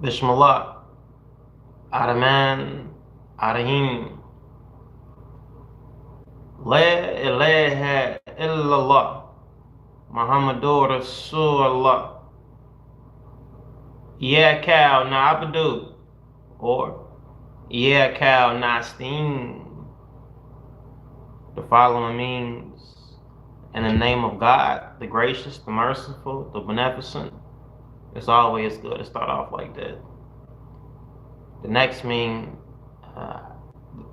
Bismillah, Araman, Arahim, La ilaha illallah, Muhammadur Rasulullah, Iyaka na'budu, or Iyaka nasta'in. The following means, in the name of God, the gracious, the merciful, the beneficent. It's always good to start off like that. The next mean, uh,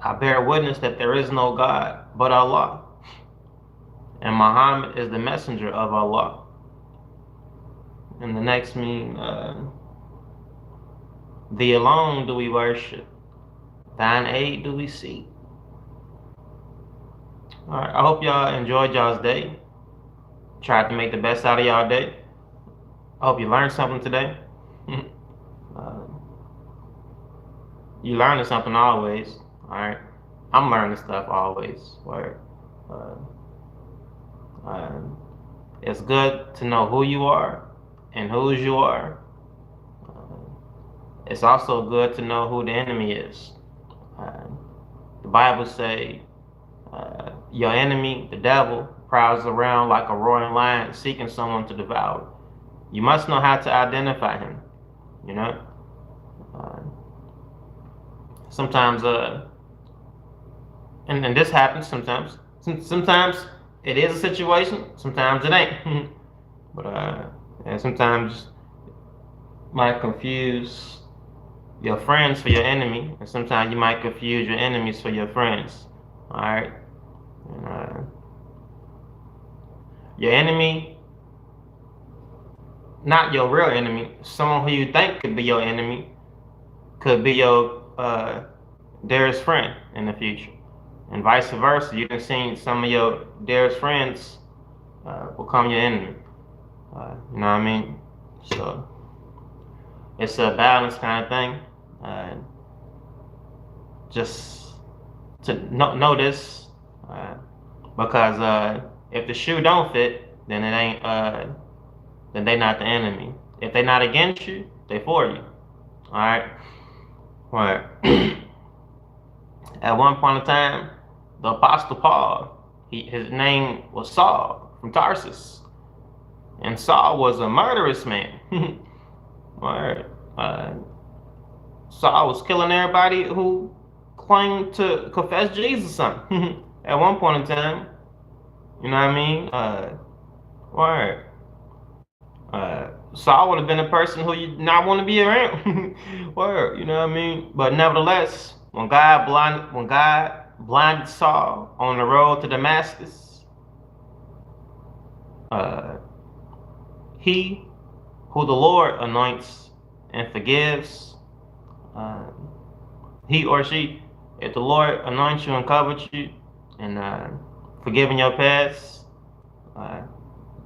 I bear witness that there is no God but Allah, and Muhammad is the messenger of Allah. And the next mean, thee alone do we worship, thine aid do we seek. Alright, I hope y'all enjoyed y'all's day. Tried to make the best out of y'all day. I hope you learned something today. You learning something always, alright? I'm learning stuff always. Word. It's good to know who you are and whose you are. It's also good to know who the enemy is. The Bible say, your enemy, the devil, prowls around like a roaring lion seeking someone to devour. You must know how to identify him, you know? Sometimes, and this happens sometimes. Sometimes it is a situation, sometimes it ain't. But and sometimes you might confuse your friends for your enemy, and sometimes you might confuse your enemies for your friends. All right, and, your enemy, not your real enemy, someone who you think could be your enemy, could be your dearest friend in the future, and vice versa. You can see some of your dearest friends become your enemy. You know what I mean? So it's a balance kind of thing. Just to know this, because if the shoe don't fit, then it ain't. Then they not the enemy. If they not against you, they for you. All right. Right. At one point in time, the Apostle Paul, his name was Saul from Tarsus, and Saul was a murderous man. Right. Saul was killing everybody who claimed to confess Jesus or something. At one point in time, you know what I mean? Right. Saul would have been a person who you not want to be around. Word, you know what I mean? But nevertheless, when God blinded Saul on the road to Damascus, he who the Lord anoints and forgives, he or she, if the Lord anoints you and covers you and forgiving your past,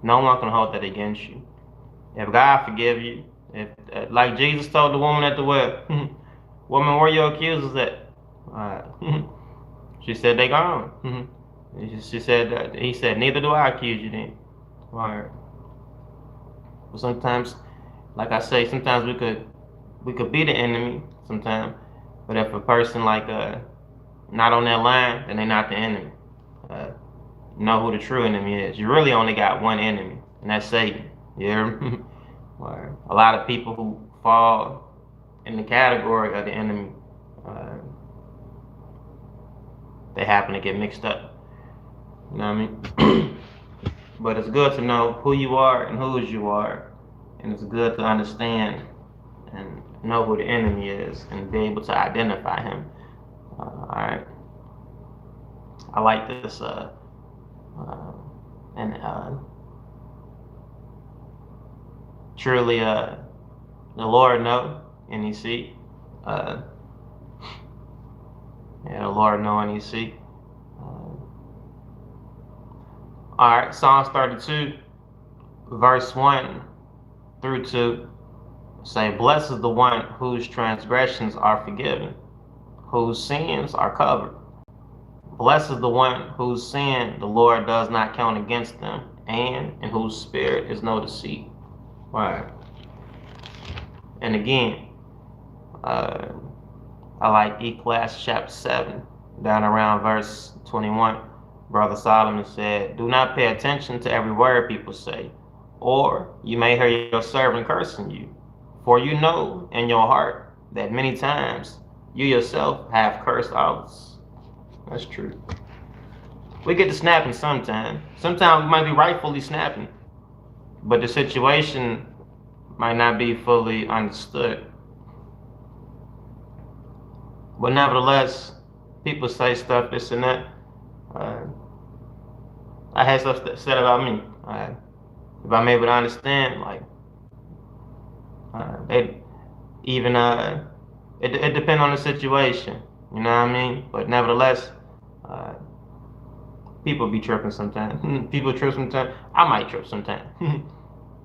no one can hold that against you. If God forgive you, if like Jesus told the woman at the well, woman, where your accusers at? She said they gone. She said that he said, neither do I accuse you then. Right. But sometimes, like I say, sometimes we could be the enemy sometimes, but if a person like not on that line, then they're not the enemy. Know who the true enemy is. You really only got one enemy, and that's Satan. Yeah. A lot of people who fall in the category of the enemy, they happen to get mixed up. You know what I mean? But it's good to know who you are and whose you are, and it's good to understand and know who the enemy is and be able to identify him. All right. I like this. And truly, the Lord know and He see. Yeah, the Lord know and He see. All right, Psalms 32, verse 1 through 2 say, "Blessed is the one whose transgressions are forgiven, whose sins are covered. Blessed is the one whose sin the Lord does not count against them, and in whose spirit is no deceit." Right. And again, Uh, I like Ecclesiastes chapter 7, down around verse 21. Brother Solomon said, "Do not pay attention to every word people say, or you may hear your servant cursing you. For you know in your heart that many times you yourself have cursed others." That's true. We get to snapping sometimes. Sometimes we might be rightfully snapping, but the situation might not be fully understood. But nevertheless, people say stuff, this and that. Uh, I had stuff said about me. If I'm able to understand, like, it even it depends on the situation. You know what I mean? But nevertheless, uh, people be tripping sometimes. People trip sometimes. I might trip sometimes.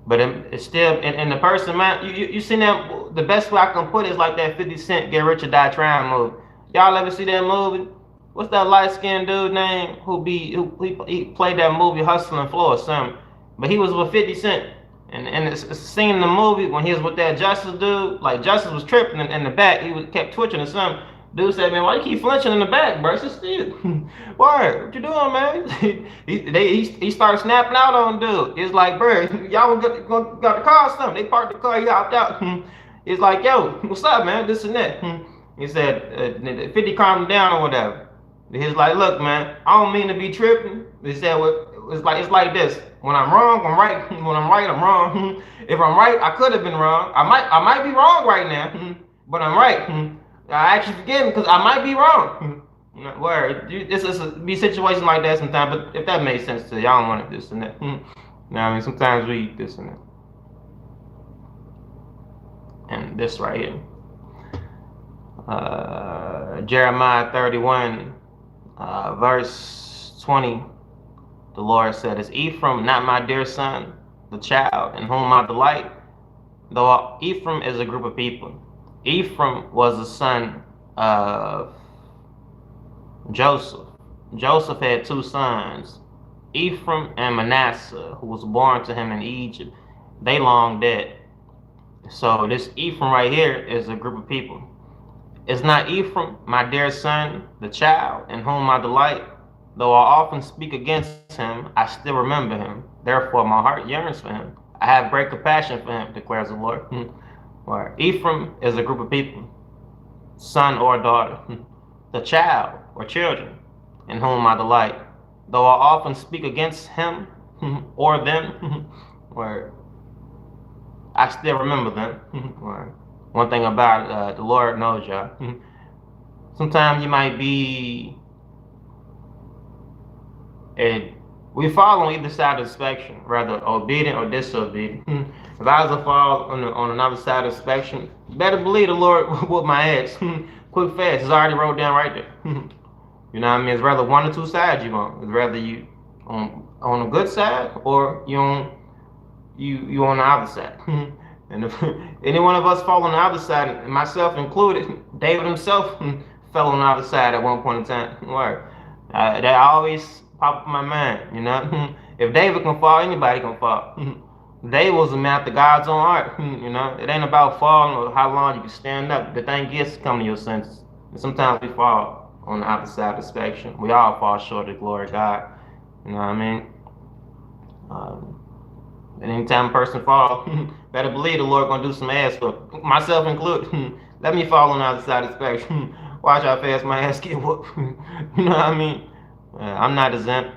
But it's still, and the person, man, you seen that, the best way I can put it is like that 50 Cent Get Rich or Die Trying movie. Y'all ever see that movie? What's that light skinned dude name who he played that movie Hustling Flow or something? But he was with 50 Cent. And it's a scene in the movie when he was with that Justice dude, like Justice was tripping in the back, kept twitching or something. Dude said, "Man, why you keep flinching in the back, bro? It's still, why? What you doing, man?" he started snapping out on dude. It's like, bro, y'all got the car or something. They parked the car, he hopped out. It's like, yo, what's up, man? This and that. He said, 50 calm down or whatever. He's like, look, man, I don't mean to be tripping. He said, well, it's like this. When I'm wrong, I'm right. When I'm right, I'm wrong. If I'm right, I could have been wrong. I might be wrong right now, but I'm right. I actually forgive him because I might be wrong. Word, this is be situations like that sometimes. But if that makes sense to you, I don't want to this and that. You know what I mean? Sometimes we this and that. And this right here, Jeremiah 31, verse 20. The Lord said, "Is Ephraim not my dear son, the child in whom I delight?" Though Ephraim is a group of people. Ephraim was the son of Joseph. Joseph had two sons, Ephraim and Manasseh, who was born to him in Egypt. They long dead. So this Ephraim right here is a group of people. "Is not Ephraim my dear son, the child in whom I delight? Though I often speak against him, I still remember him. Therefore my heart yearns for him. I have great compassion for him," declares the Lord. Ephraim is a group of people, son or daughter, the child or children in whom I delight. Though I often speak against him or them, or I still remember them. One thing about the Lord knows y'all. Sometimes you might be, we fall on either side of the spectrum, rather obedient or disobedient. If I was to fall on another side of the spectrum, you better believe the Lord whoop my ass. Quick fast, it's already wrote down right there. You know what I mean? It's rather one or two sides you on. It's rather you on a good side or you on the other side. And if any one of us fall on the other side, myself included, David himself fell on the other side at one point in time. That always pop up in my mind, you know. If David can fall, anybody can fall. David was a man after God's own heart, you know. It ain't about falling or how long you can stand up. The thing is to come to your senses. And sometimes we fall on the opposite side of the spectrum. We all fall short of the glory of God. You know what I mean? And anytime a person falls, better believe the Lord gonna do some ass whoop, myself included. Let me fall on the other side of the spectrum. Watch how fast my ass get whooped. You know what I mean? I'm not exempt.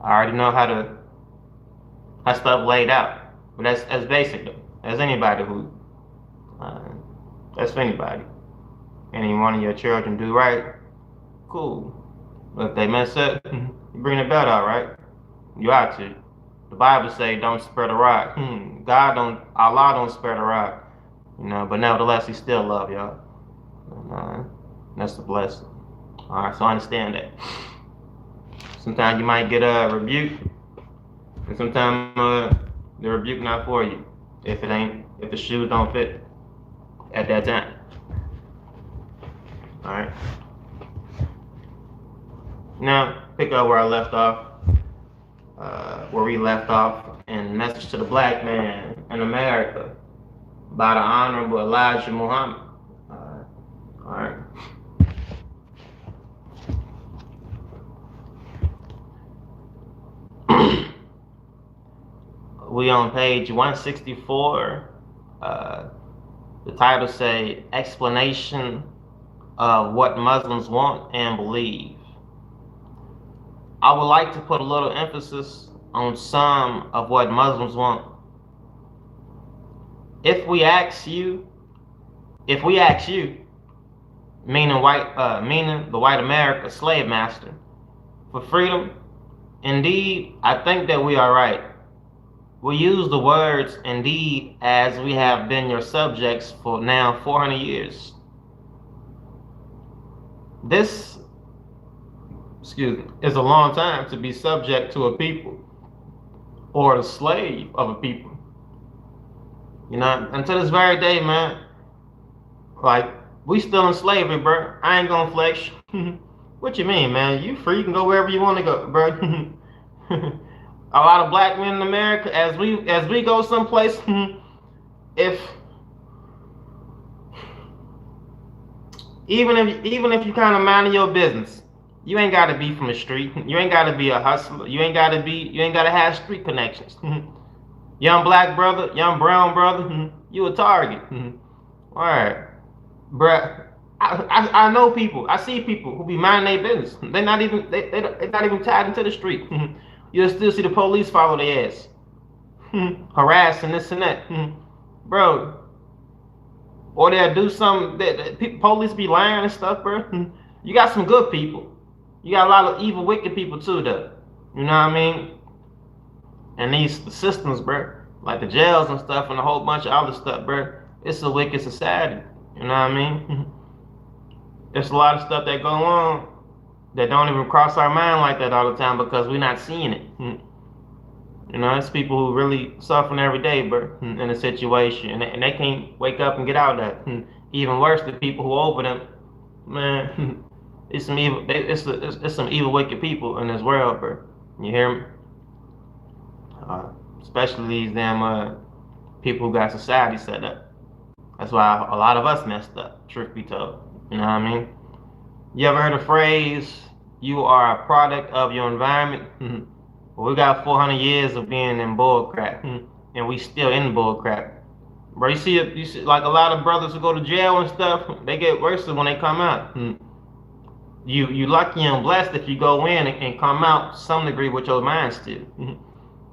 I already know how stuff laid out. But that's basic though. That's anybody who, that's for anybody. Any one of your children do right, cool. But if they mess up, you bring the belt out, right? You ought to. The Bible say don't spare the rod. Allah don't spare the rod. You know, but nevertheless, He still love y'all. And, that's the blessing. All right, so understand that. Sometimes you might get a rebuke, and sometimes the rebuke not for you if the shoes don't fit at that time. All right. Now pick up where I left off. Where we left off in Message to the Black Man in America. by the Honorable Elijah Muhammad. All right. We on page 164. The title say explanation of what Muslims want and believe. I would like to put a little emphasis on some of what Muslims want. If we ask you, meaning the white America slave master, for freedom, indeed, I think that we are right. We use the words indeed as we have been your subjects for now 400 years. This, is a long time to be subject to a people or the slave of a people. You know, until this very day, man, like, we still in slavery, bro. I ain't gonna flex. What you mean, man? You free, you can go wherever you want to go, bro. A lot of black men in America, as we go someplace, if even if you kind of mind your business, you ain't gotta be from the street. You ain't gotta be a hustler. You ain't gotta have street connections. Young black brother, young brown brother, you a target. All right, bruh. I know people. I see people who be minding their business. They're not even tied into the street. You'll still see the police follow their ass, harassing this and that, bro. Or they'll do something that police be lying and stuff, bro. You got some good people. You got a lot of evil, wicked people too, though. You know what I mean? And these systems, bro, like the jails and stuff, and a whole bunch of other stuff, bro. It's a wicked society. You know what I mean? There's a lot of stuff that go on that don't even cross our mind like that all the time because we're not seeing it. You know, it's people who really suffering every day, bro, in a situation, and they can't wake up and get out of that. Even worse, the people who over them, man, it's some evil. It's some evil, wicked people in this world, bro. You hear me? Especially these damn people who got society set up. That's why a lot of us messed up. Truth be told, you know what I mean? You ever heard the phrase, "You are a product of your environment"? Well, we got 400 years of being in bullcrap, and we still in bullcrap. Bro, you see, like a lot of brothers who go to jail and stuff, they get worse when they come out. You lucky and blessed if you go in and come out to some degree with your mind still,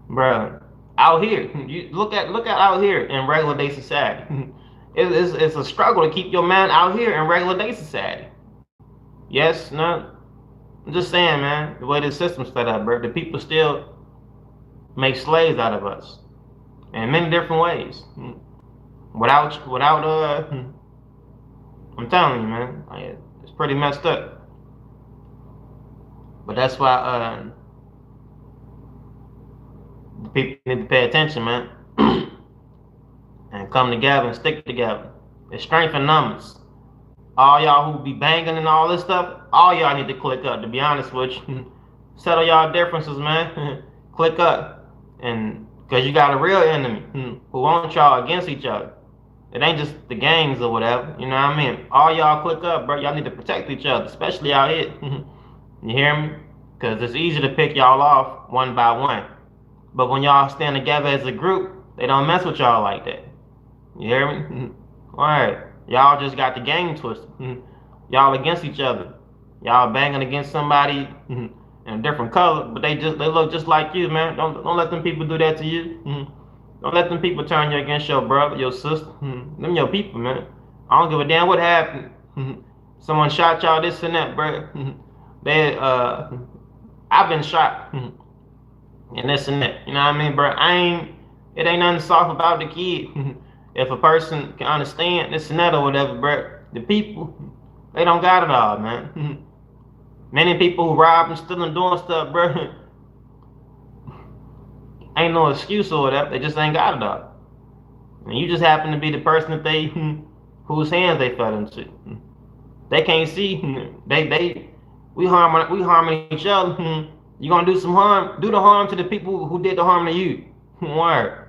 bro. Out here, you look at out here in regular day society. It's a struggle to keep your mind out here in regular day society. Yes, no. I'm just saying, man, the way the system's set up, bro, the people still make slaves out of us in many different ways. Without, I'm telling you, man, it's pretty messed up. But that's why the people need to pay attention, man, and come together and stick together. It's strength in numbers. All y'all who be banging and all this stuff, all y'all need to click up, to be honest with you. Settle y'all differences, man. Click up. And because you got a real enemy who want y'all against each other. It ain't just the gangs or whatever, you know what I mean? All y'all click up, bro. Y'all need to protect each other, especially out here. You hear me? Because it's easy to pick y'all off one by one. But when y'all stand together as a group, they don't mess with y'all like that. You hear me? All right. Y'all just got the game twisted. Y'all against each other. Y'all banging against somebody in a different color, but they look just like you, man. Don't let them people do that to you. Don't let them people turn you against your brother, your sister. Them your people, man. I don't give a damn what happened. Someone shot y'all this and that, bro. I've been shot and this and that. You know what I mean, bro? It ain't nothing soft about the kid. If a person can understand this and that or whatever, bro, the people, they don't got it all, man. Many people who rob and steal and doing stuff, bro, ain't no excuse or whatever. They just ain't got it all. And you just happen to be the person that whose hands they fell into. They can't see. We harming each other. You gonna do some harm? Do the harm to the people who did the harm to you. Word.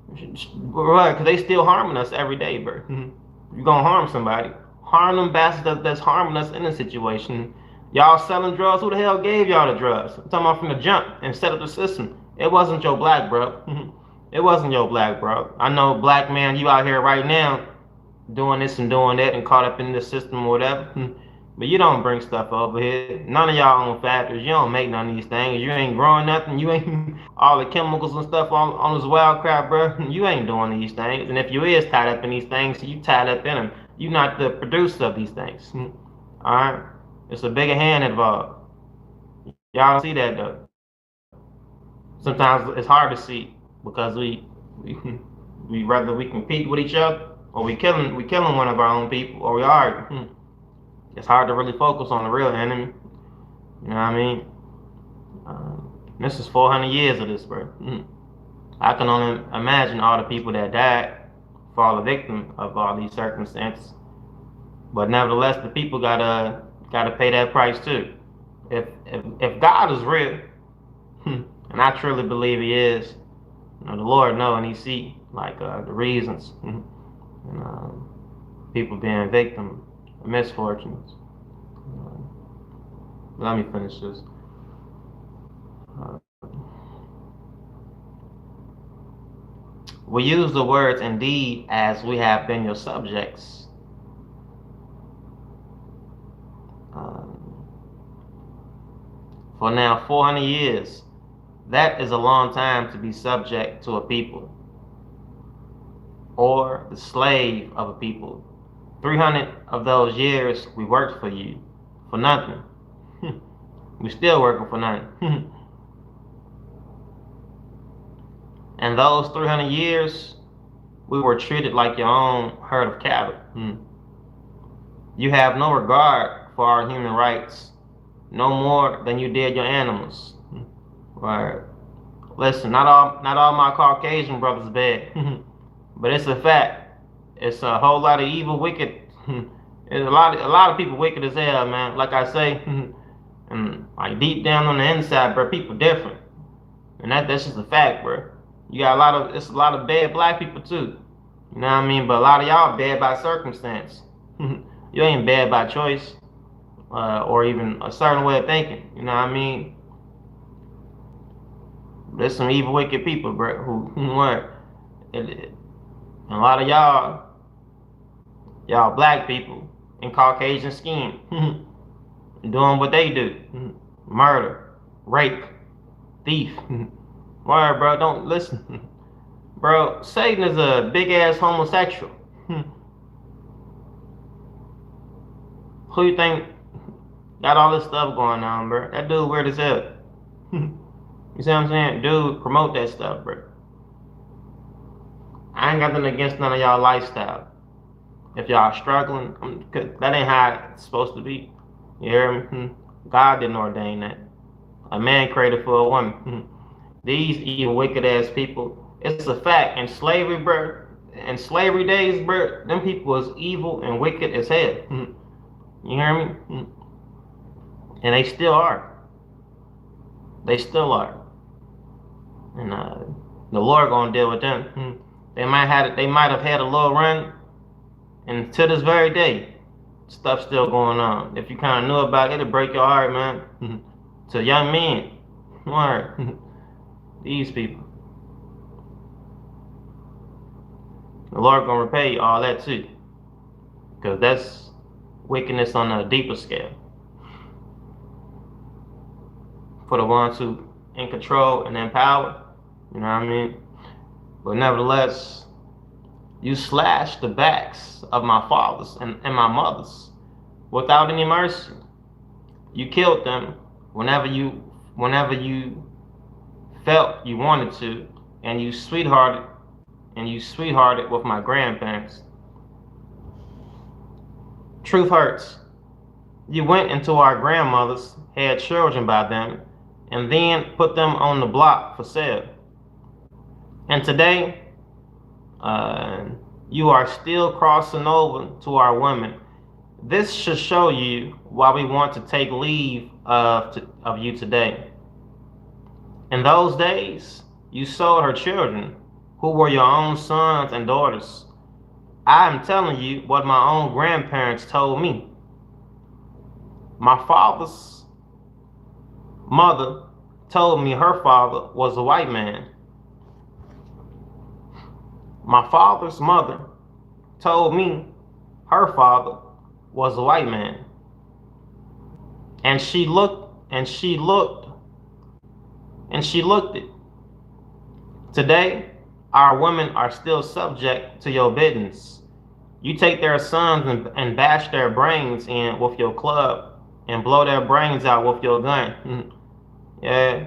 Right, because they still harming us every day, bro. You gonna harm somebody. Harm them bastards that's harming us in a situation. Y'all selling drugs, who the hell gave y'all the drugs? I'm talking about from the jump and set up the system. It wasn't your black bro. It wasn't your black bro. I know, black man, you out here right now doing this and doing that and caught up in the system or whatever. But you don't bring stuff over here. None of y'all own factories. You don't make none of these things. You ain't growing nothing. You ain't all the chemicals and stuff on this wild crap, bro. You ain't doing these things. And if you is tied up in these things, you tied up in them. You not the producer of these things. All right. It's a bigger hand involved. Y'all don't see that though. Sometimes it's hard to see because we, we rather we compete with each other or we killing one of our own people or we argue. It's hard to really focus on the real enemy. You know what I mean? This is 400 years of this, bro. I can only imagine all the people that died, fall a victim of all these circumstances. But nevertheless, the people gotta pay that price too. If God is real, and I truly believe He is, the Lord know and He see like the reasons, and people being victim of misfortunes. Let me finish this. We use the words indeed as we have been your subjects. For now 400 years, that is a long time to be subject to a people or the slave of a people. 300 of those years we worked for you for nothing. We still working for nothing. And those 300 years, we were treated like your own herd of cattle. You have no regard for our human rights, no more than you did your animals. Right? Listen, not all my Caucasian brothers bad, but it's a fact. It's a whole lot of evil, wicked. There's a lot of people wicked as hell, man. Like I say, and like deep down on the inside, bro, people different, and that's just a fact, bro. You got it's a lot of bad black people too. You know what I mean? But a lot of y'all bad by circumstance. You ain't bad by choice, or even a certain way of thinking. You know what I mean? There's some evil, wicked people, bro, who weren't. And a lot of y'all black people in Caucasian skin, doing what they do. Murder, rape, thief. Word, bro, don't listen. Bro, Satan is a big ass homosexual. Who you think got all this stuff going on, bro? That dude weird as hell. You see what I'm saying? Dude, promote that stuff, bro. I ain't got nothing against none of y'all lifestyle. If y'all struggling, that ain't how it's supposed to be. You hear me? God didn't ordain that. A man created for a woman. These evil, wicked ass people, it's a fact. In slavery, bro, in slavery days, bro, them people was evil and wicked as hell. You hear me? And they still are. They still are. And the Lord gonna deal with them. They might have had a little run, and to this very day, stuff's still going on. If you kind of knew about it, it'll break your heart, man. To young men, word. These people, the Lord gonna repay all that too, because that's wickedness on a deeper scale. For the ones who in control and in power, you know what I mean? But nevertheless, you slashed the backs of my fathers and my mothers without any mercy. You killed them whenever you felt you wanted to, and you sweethearted with my grandparents. Truth hurts. You went into our grandmothers, had children by them, and then put them on the block for sale. And today, you are still crossing over to our women. This should show you why we want to take leave of you today. In those days, you sold her children, who were your own sons and daughters. I am telling you what my own grandparents told me. My father's mother told me her father was a white man. My father's mother told me her father was a white man. And she looked and she looked and she looked it. Today, our women are still subject to your biddings. You take their sons and bash their brains in with your club and blow their brains out with your gun. Yeah.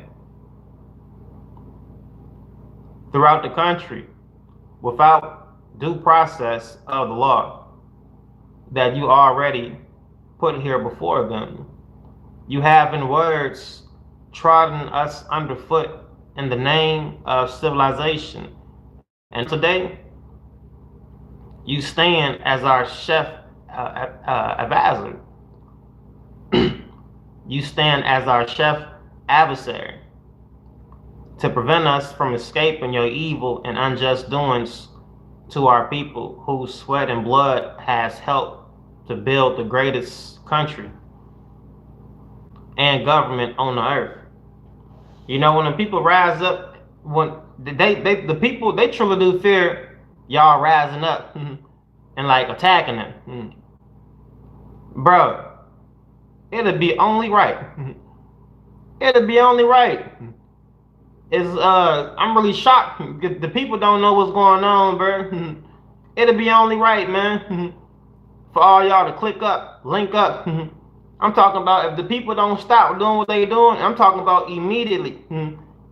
Throughout the country, without due process of the law that you already put here before them. You have in words trodden us underfoot in the name of civilization. And today, you stand as our chef advisor. You stand as our chef adversary to prevent us from escaping your evil and unjust doings to our people whose sweat and blood has helped to build the greatest country and government on the earth. You know, when the people rise up, when the people, they truly do fear y'all rising up and like attacking them. Bro, it'll be only right. It'll be only right. I'm really shocked. The people don't know what's going on, bro. It'll be only right, man, for all y'all to click up, link up. I'm talking about if the people don't stop doing what they doing, I'm talking about immediately.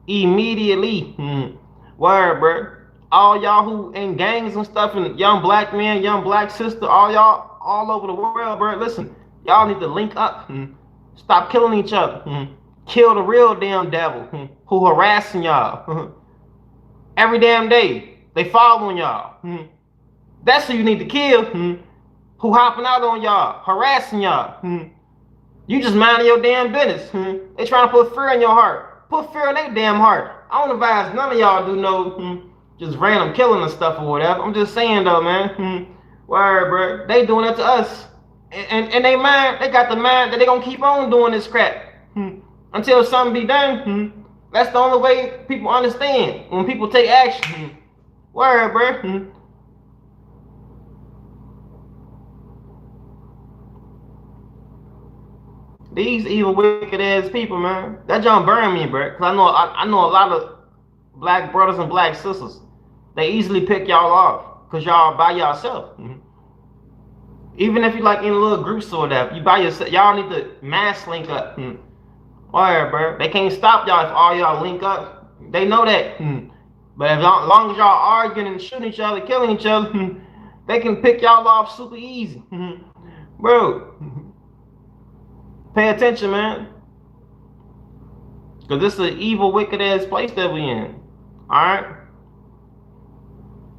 Immediately. Word, bro. All y'all who in gangs and stuff, and young black men, young black sister, all y'all all over the world, bro. Listen, y'all need to link up. Stop killing each other. Kill the real damn devil who harassing y'all. Every damn day. They following y'all. That's who you need to kill. Who hopping out on y'all, harassing y'all. You just minding your damn business. They trying to put fear in your heart. Put fear in their damn heart. I don't advise none of y'all do no just random killing and stuff or whatever. I'm just saying though, man. Word, bro. They doing that to us. And they mind, they got the mind that they gonna keep on doing this crap. Until something be done. That's the only way people understand. When people take action. Word, bro. These evil, wicked ass people, man. That jump burn me, bro. Cause I know a lot of black brothers and black sisters. They easily pick y'all off, cause y'all by yourself. Even if you like in little groups or whatever, you by yourself. Y'all need to mass link up. Why, bro? They can't stop y'all if all y'all link up. They know that. But as long as y'all arguing and shooting each other, killing each other, they can pick y'all off super easy. Bro. Pay attention, man. Because this is an evil, wicked ass place that we in. Alright?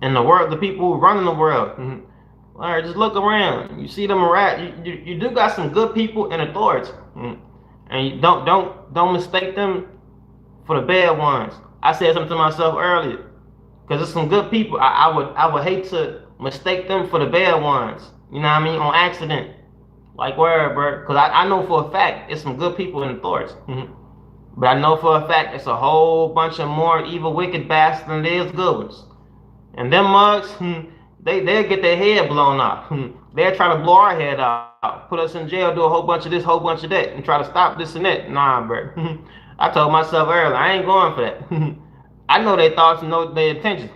And the world, the people who run in the world. Alright, just look around. You see them around. You do got some good people in authority. And you don't mistake them for the bad ones. I said something to myself earlier. Because there's some good people. I would hate to mistake them for the bad ones. You know what I mean? On accident. Like where, bro? Because I know for a fact it's some good people in authority. But I know for a fact it's a whole bunch of more evil, wicked bastards than there is good ones. And them mugs, they'll get their head blown off. They'll try to blow our head out, put us in jail, do a whole bunch of this, whole bunch of that, and try to stop this and that. Nah, bro. I told myself earlier, I ain't going for that. I know their thoughts and know their intentions.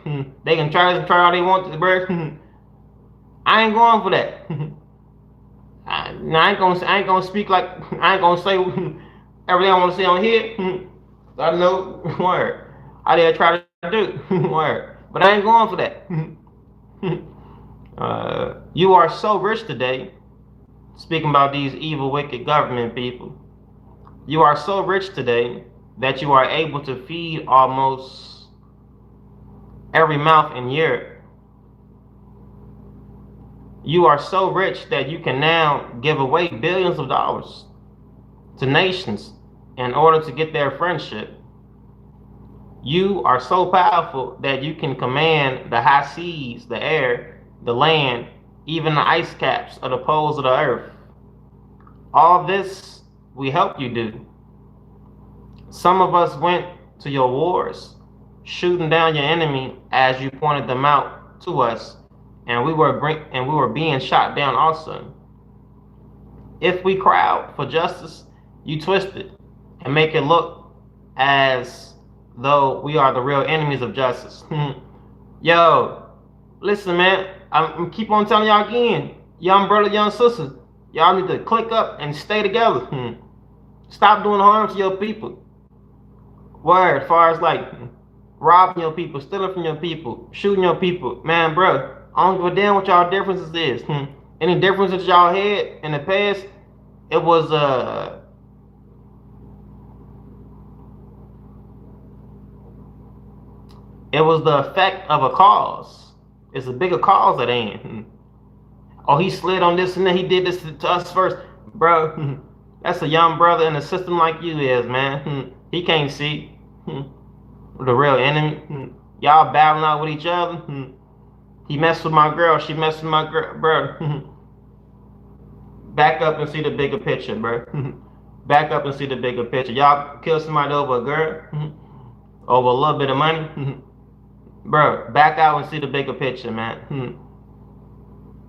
They can try all they want to, bro. I ain't going for that. I ain't gonna speak like I ain't gonna say everything I want to say on here. I know word. I did try to do word, but I ain't going for that. You are so rich today. Speaking about these evil, wicked government people, you are so rich today that you are able to feed almost every mouth in Europe. You are so rich that you can now give away billions of dollars to nations in order to get their friendship. You are so powerful that you can command the high seas, the air, the land, even the ice caps of the poles of the earth. All this we helped you do. Some of us went to your wars, shooting down your enemy as you pointed them out to us, and we were being shot down also. If we cry out for justice, you twist it and make it look as though we are the real enemies of justice. Yo, listen, man. I'm keep on telling y'all again, young brother, young sister, y'all need to click up and stay together. Stop doing harm to your people. Word, as far as like robbing your people, stealing from your people, shooting your people, man, bro. I don't give a damn what y'all differences is. Any differences y'all had in the past, it was the effect of a cause. It's a bigger cause at hand. Oh, he slid on this and then he did this to us first, bro. That's a young brother in a system like you is, man. He can't see the real enemy. Y'all battling out with each other. He messed with my girl. She messed with my girl, bro. Back up and see the bigger picture, bro. Back up and see the bigger picture. Y'all kill somebody over a girl, over a little bit of money, bro. Back out and see the bigger picture, man.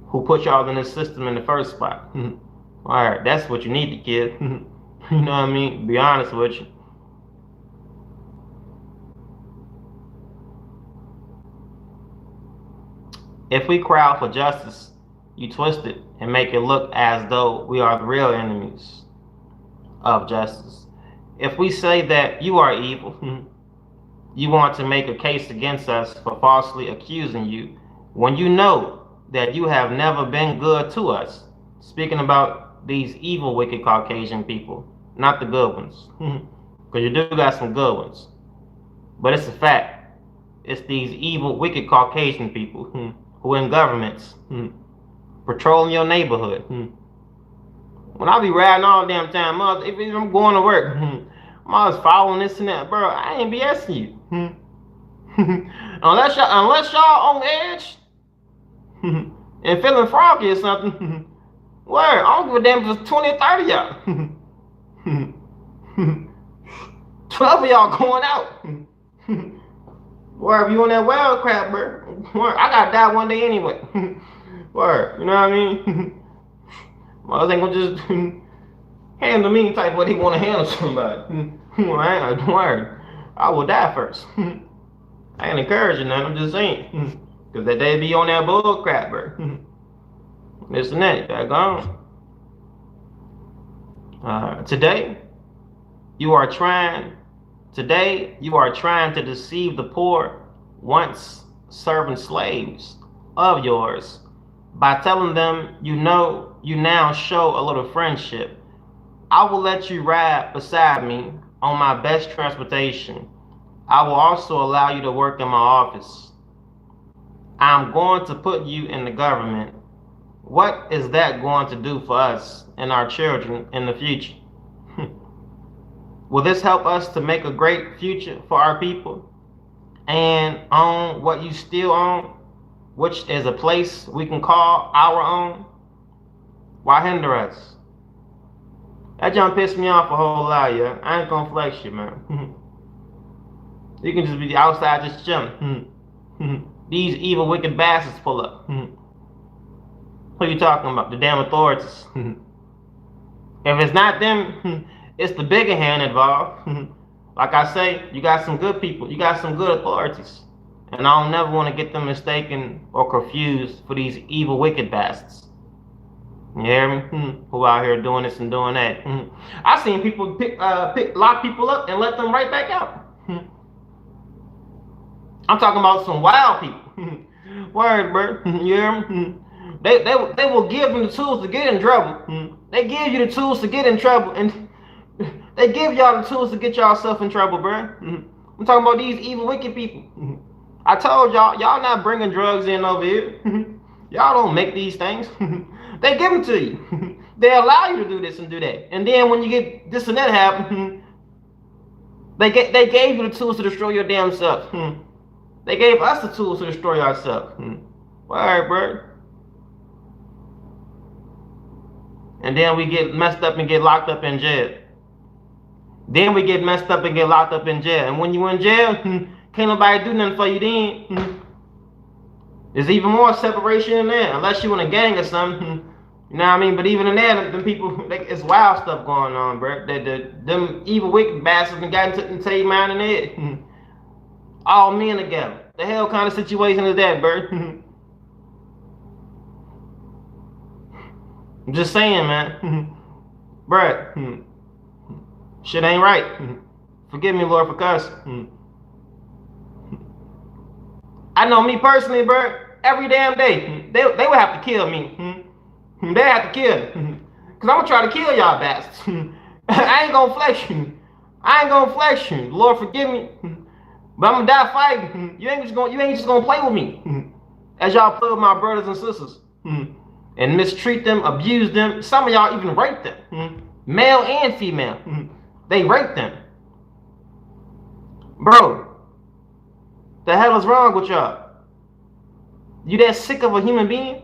Who put y'all in this system in the first spot? All right, that's what you need to kid. You know what I mean? Be honest with you. If we cry out for justice, you twist it and make it look as though we are the real enemies of justice. If we say that you are evil, you want to make a case against us for falsely accusing you when you know that you have never been good to us. Speaking about these evil, wicked Caucasian people, not the good ones, because you do got some good ones, but it's a fact. It's these evil, wicked Caucasian people who in governments, patrolling your neighborhood. When I be riding all the damn time, if I'm going to work, I'm always following this and that, bro. I ain't BSing you. unless y'all on edge and feeling froggy or something. Word, I don't give a damn if it's 20 or 30 y'all. 12 of y'all going out. Word, if you on that wild crap, bro. Word, I gotta die one day anyway. Word, you know what I mean? Mother ain't gonna just handle me type what he wanna handle somebody. Word, I will die first. I ain't encouraging that, I'm just saying. Cause that they be on that bull crap, bro. This and that, back on. Today, you are trying to deceive the poor, once servant slaves of yours, by telling them you now show a little friendship. I will let you ride beside me on my best transportation. I will also allow you to work in my office. I'm going to put you in the government. What is that going to do for us and our children in the future? Will this help us to make a great future for our people and own what you still own, which is a place we can call our own? Why hinder us? That jump pissed me off a whole lot, yeah. I ain't gonna flex you, man. You can just be outside just chilling. These evil, wicked bastards pull up. Who you talking about? The damn authorities. If it's not them, it's the bigger hand involved. Like I say, you got some good people. You got some good authorities. And I don't never want to get them mistaken or confused for these evil, wicked bastards. You hear me? Who out here doing this and doing that. I seen people lock people up and let them right back out. I'm talking about some wild people. Word, bro. You hear me? They will give you the tools to get in trouble. They give you the tools to get in trouble, and they give y'all the tools to get yourself in trouble, bro. I'm talking about these evil, wicked people. I told y'all not bringing drugs in over here. Y'all don't make these things. They give them to you. They allow you to do this and do that. And then when you get this and that happen, They gave you the tools to destroy your damn self. They gave us the tools to destroy ourselves. Alright, bro. And then we get messed up and get locked up in jail. Then we get messed up and get locked up in jail. And when you in jail, can't nobody do nothing for you then. There's even more separation in there, unless you in a gang or something. You know what I mean? But even in there, them people, it's wild stuff going on, bro. Them evil, wicked bastards got into your mind and head. All men together. The hell kind of situation is that, bro? I'm just saying, man. Bruh, shit ain't right. Forgive me, Lord, for cussing. I know me personally, bro, every damn day, they would have to kill me. They have to kill me. Because I'm going to try to kill y'all bastards. I ain't going to flex you. I ain't going to flex you. Lord, forgive me. But I'm going to die fighting. You ain't just going to play with me. As y'all play with my brothers and sisters. And mistreat them, abuse them. Some of y'all even rape them. Male and female. They rape them. Bro, the hell is wrong with y'all? You that sick of a human being?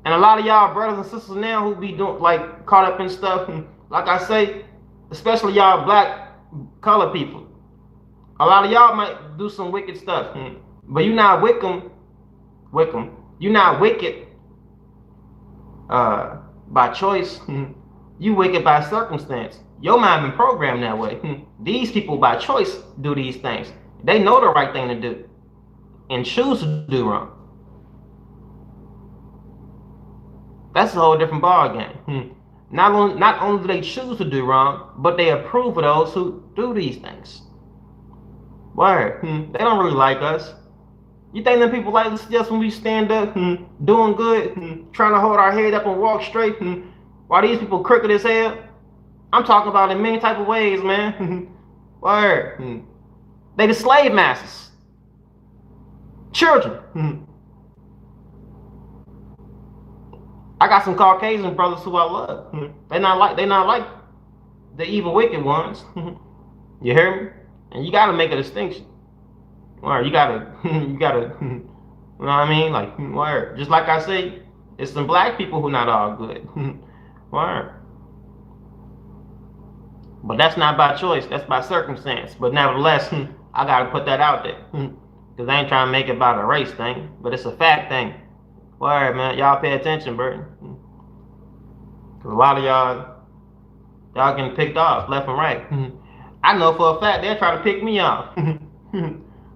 And a lot of y'all brothers and sisters now who be doing like caught up in stuff, and like I say, especially y'all black colored people. A lot of y'all might do some wicked stuff, but you not wicked. You not wicked by choice. You wicked by circumstance. Your mind been programmed that way. These people by choice do these things. They know the right thing to do and choose to do wrong. That's a whole different ball game. Not only do they choose to do wrong, but they approve of those who do these things. Word. They don't really like us. You think them people like us just when we stand up, doing good, trying to hold our head up and walk straight, while these people crooked as hell? I'm talking about in many type of ways, man. Word. They the slave masters. Children. I got some Caucasian brothers who I love. They not like the evil, wicked ones. You hear me? And you gotta make a distinction. Or you gotta, you know what I mean? Like, word. Just like I say, it's some black people who not all good. Word. But that's not by choice. That's by circumstance. But nevertheless, I gotta put that out there. Because I ain't trying to make it about a race thing. But it's a fact thing. Word, man. Y'all pay attention, bro. Because a lot of y'all getting picked off left and right. I know for a fact they're trying to pick me off.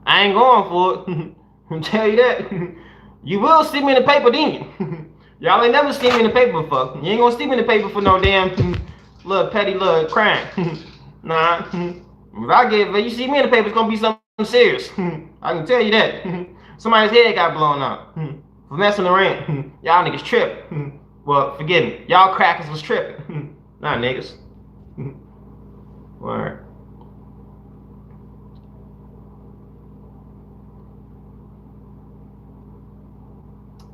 I ain't going for it. I'll tell you that. You will see me in the paper, then. Y'all ain't never seen me in the paper before. You ain't gonna see me in the paper for no damn little petty little crime. Nah. If you see me in the paper, it's gonna be something serious. I can tell you that. Somebody's head got blown out. For messing around. Y'all niggas tripping. Well, forgive me. Y'all crackers was tripping. Nah, niggas. Alright.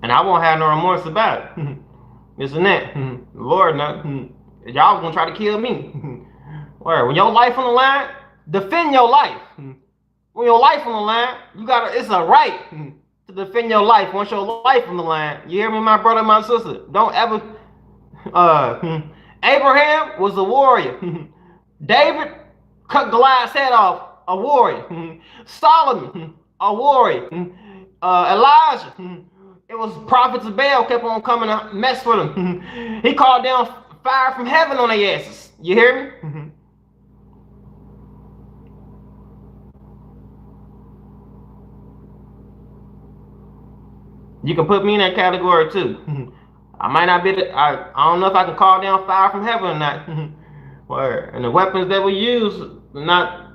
And I won't have no remorse about it. This and that. Lord, no. Y'all was gonna try to kill me. Where? When your life on the line, defend your life. When your life on the line, it's a right to defend your life once your life on the line. You hear me, my brother, my sister? Don't ever. Abraham was a warrior. David cut Goliath's head off, a warrior. Solomon, a warrior. Elijah, it was prophets of Baal kept on coming to mess with him. He called down fire from heaven on their asses. You hear me? You can put me in that category too. I might not be. I don't know if I can call down fire from heaven or not. And the weapons that we use, not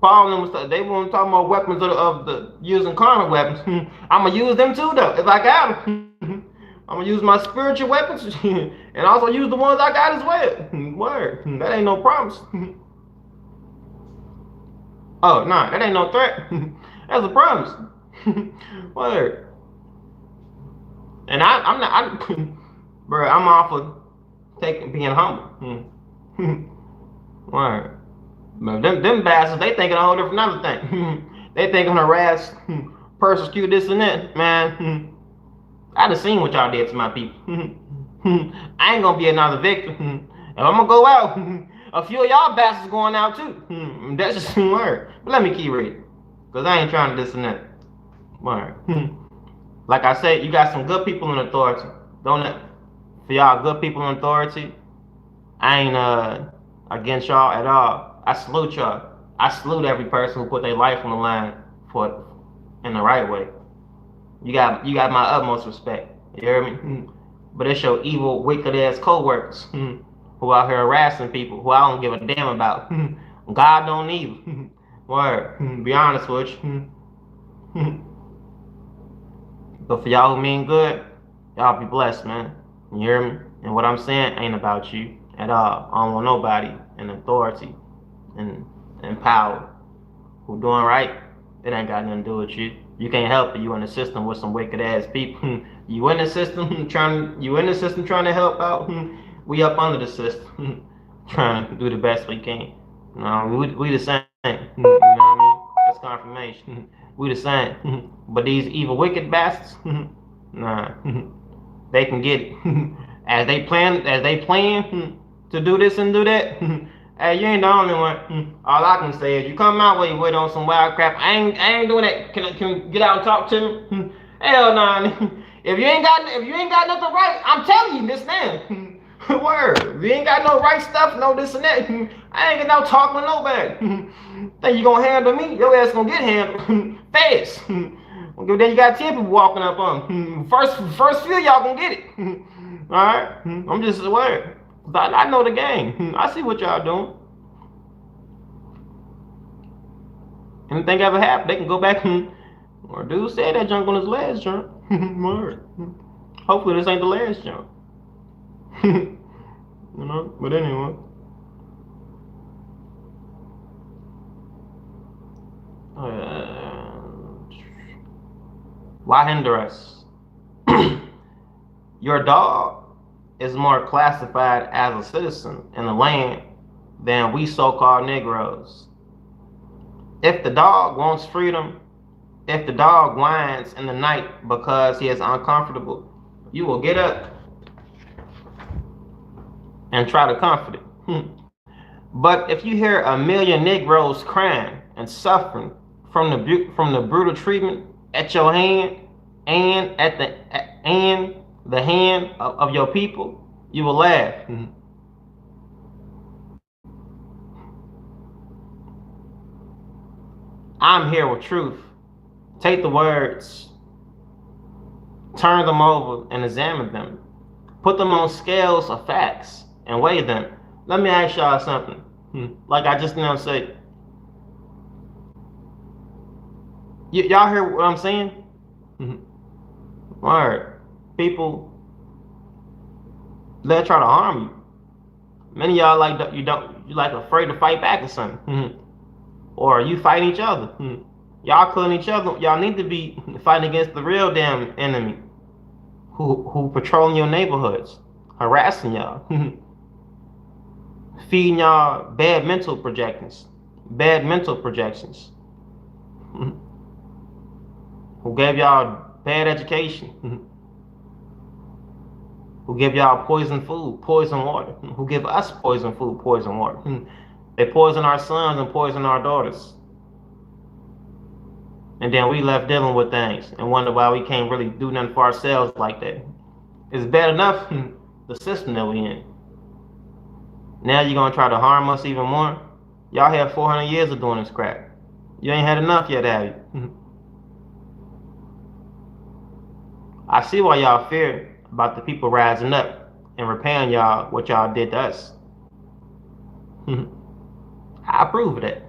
Paul and them, they weren't talking about weapons of the using carnal weapons. I'm gonna use them too, though, if I got them. I'm gonna use my spiritual weapons and also use the ones I got as well. Word, that ain't no promise. Oh, nah, that ain't no threat. That's a promise. Word. And I'm not, bro, I'm all for being humble. Word. But them bastards, they thinking a whole different other thing. They thinking harass, persecute this and that. Man, I done seen what y'all did to my people. I ain't gonna be another victim. If I'm gonna go out, a few of y'all bastards going out too. That's just some word. But let me keep reading. Because I ain't trying to this and that. Word. Like I said, you got some good people in authority. Don't let, for y'all good people in authority, I ain't against y'all at all. I salute y'all. I salute every person who put their life on the line for it in the right way. You got my utmost respect. You hear me? But it's your evil, wicked ass co-workers who out here harassing people who I don't give a damn about. God don't need. Word. Be honest with you. But for y'all who mean good, y'all be blessed, man. You hear me? And what I'm saying ain't about you at all. I don't want nobody in authority and power who doing right. It ain't got nothing to do with you. You can't help it. You in the system with some wicked ass people. You in the system trying to help out. We up under the system trying to do the best we can. We the same. You know what I mean? That's confirmation. We the same. But these evil wicked bastards, nah, they can get it. As they plan to do this and do that. Hey, you ain't the only one. All I can say is you come my way with on some wild crap. I ain't doing that. Can you get out and talk to me? Hell nah. If you ain't got nothing right, I'm telling you this now. Word. If you ain't got no right stuff, no this and that, I ain't gonna talk with nobody. Think you gonna handle me? Your ass gonna get handled fast. Then you got 10 people walking up on. First few y'all gonna get it. Alright? I'm just aware. I know the game. I see what y'all doing. Anything ever happen, they can go back or dude said that junk on his last jump. Word. Hopefully this ain't the last jump. You know, but anyway. Why hinder us? Your dog is more classified as a citizen in the land than we so-called Negroes. If the dog wants freedom, if the dog whines in the night because he is uncomfortable, you will get up and try to comfort it. But if you hear a million Negroes crying and suffering from the brutal treatment at your hand and at the hand of your people, you will laugh. I'm here with truth. Take the words, turn them over and examine them. Put them on scales of facts and weigh them. Let me ask y'all something. Like I just now said. Y'all hear what I'm saying? Word. People, they'll try to harm you. Many of y'all you like afraid to fight back or something. Or you fight each other. Y'all killing each other. Y'all need to be fighting against the real damn enemy who patrolling your neighborhoods, harassing y'all, feeding y'all bad mental projections, who gave y'all bad education, who give y'all poison food, poison water, who give us poison food, poison water. They poison our sons and poison our daughters. And then we left dealing with things and wonder why we can't really do nothing for ourselves like that. It's bad enough, the system that we in. Now you're gonna try to harm us even more? Y'all have 400 years of doing this crap. You ain't had enough yet, have you? I see why y'all fear about the people rising up and repaying y'all what y'all did to us. I approve of that.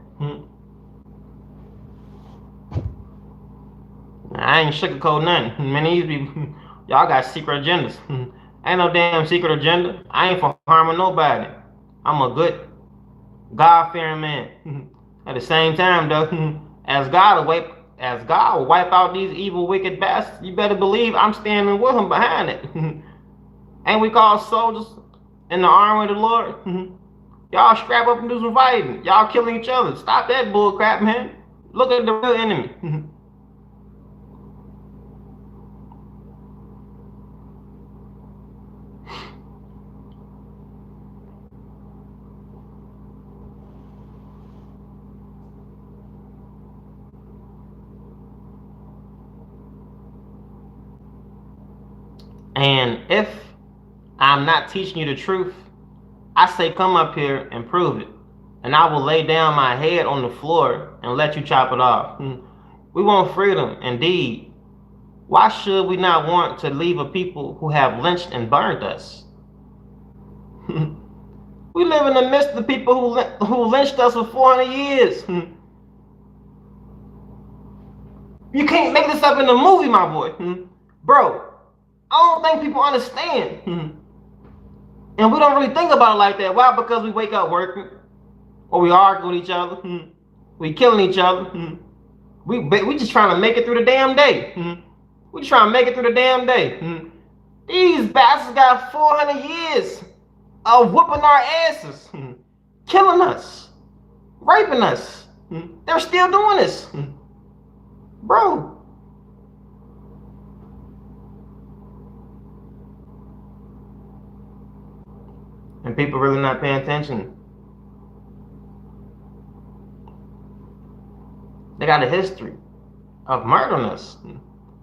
I ain't sugarcoat nothing. Many of these people, y'all got secret agendas. Ain't no damn secret agenda. I ain't for harming nobody. I'm a good, God-fearing man. At the same time, though, as God will wipe out these evil, wicked bastards, you better believe I'm standing with him behind it. Ain't we called soldiers in the army of the Lord? Y'all strap up and do some fighting. Y'all killing each other. Stop that bull crap, man. Look at the real enemy. And if I'm not teaching you the truth, I say come up here and prove it. And I will lay down my head on the floor and let you chop it off. We want freedom, indeed. Why should we not want to leave a people who have lynched and burned us? We live in the midst of the people who lynched us for 400 years. You can't make this up in a movie, my boy. Bro, I don't think people understand. And we don't really think about it like that. Why? Because we wake up working, or we argue with each other. We killing each other. We just trying to make it through the damn day. We just trying to make it through the damn day. These bastards got 400 years of whooping our asses, killing us, raping us. They're still doing this. Bro. And people really not paying attention. They got a history of murdering us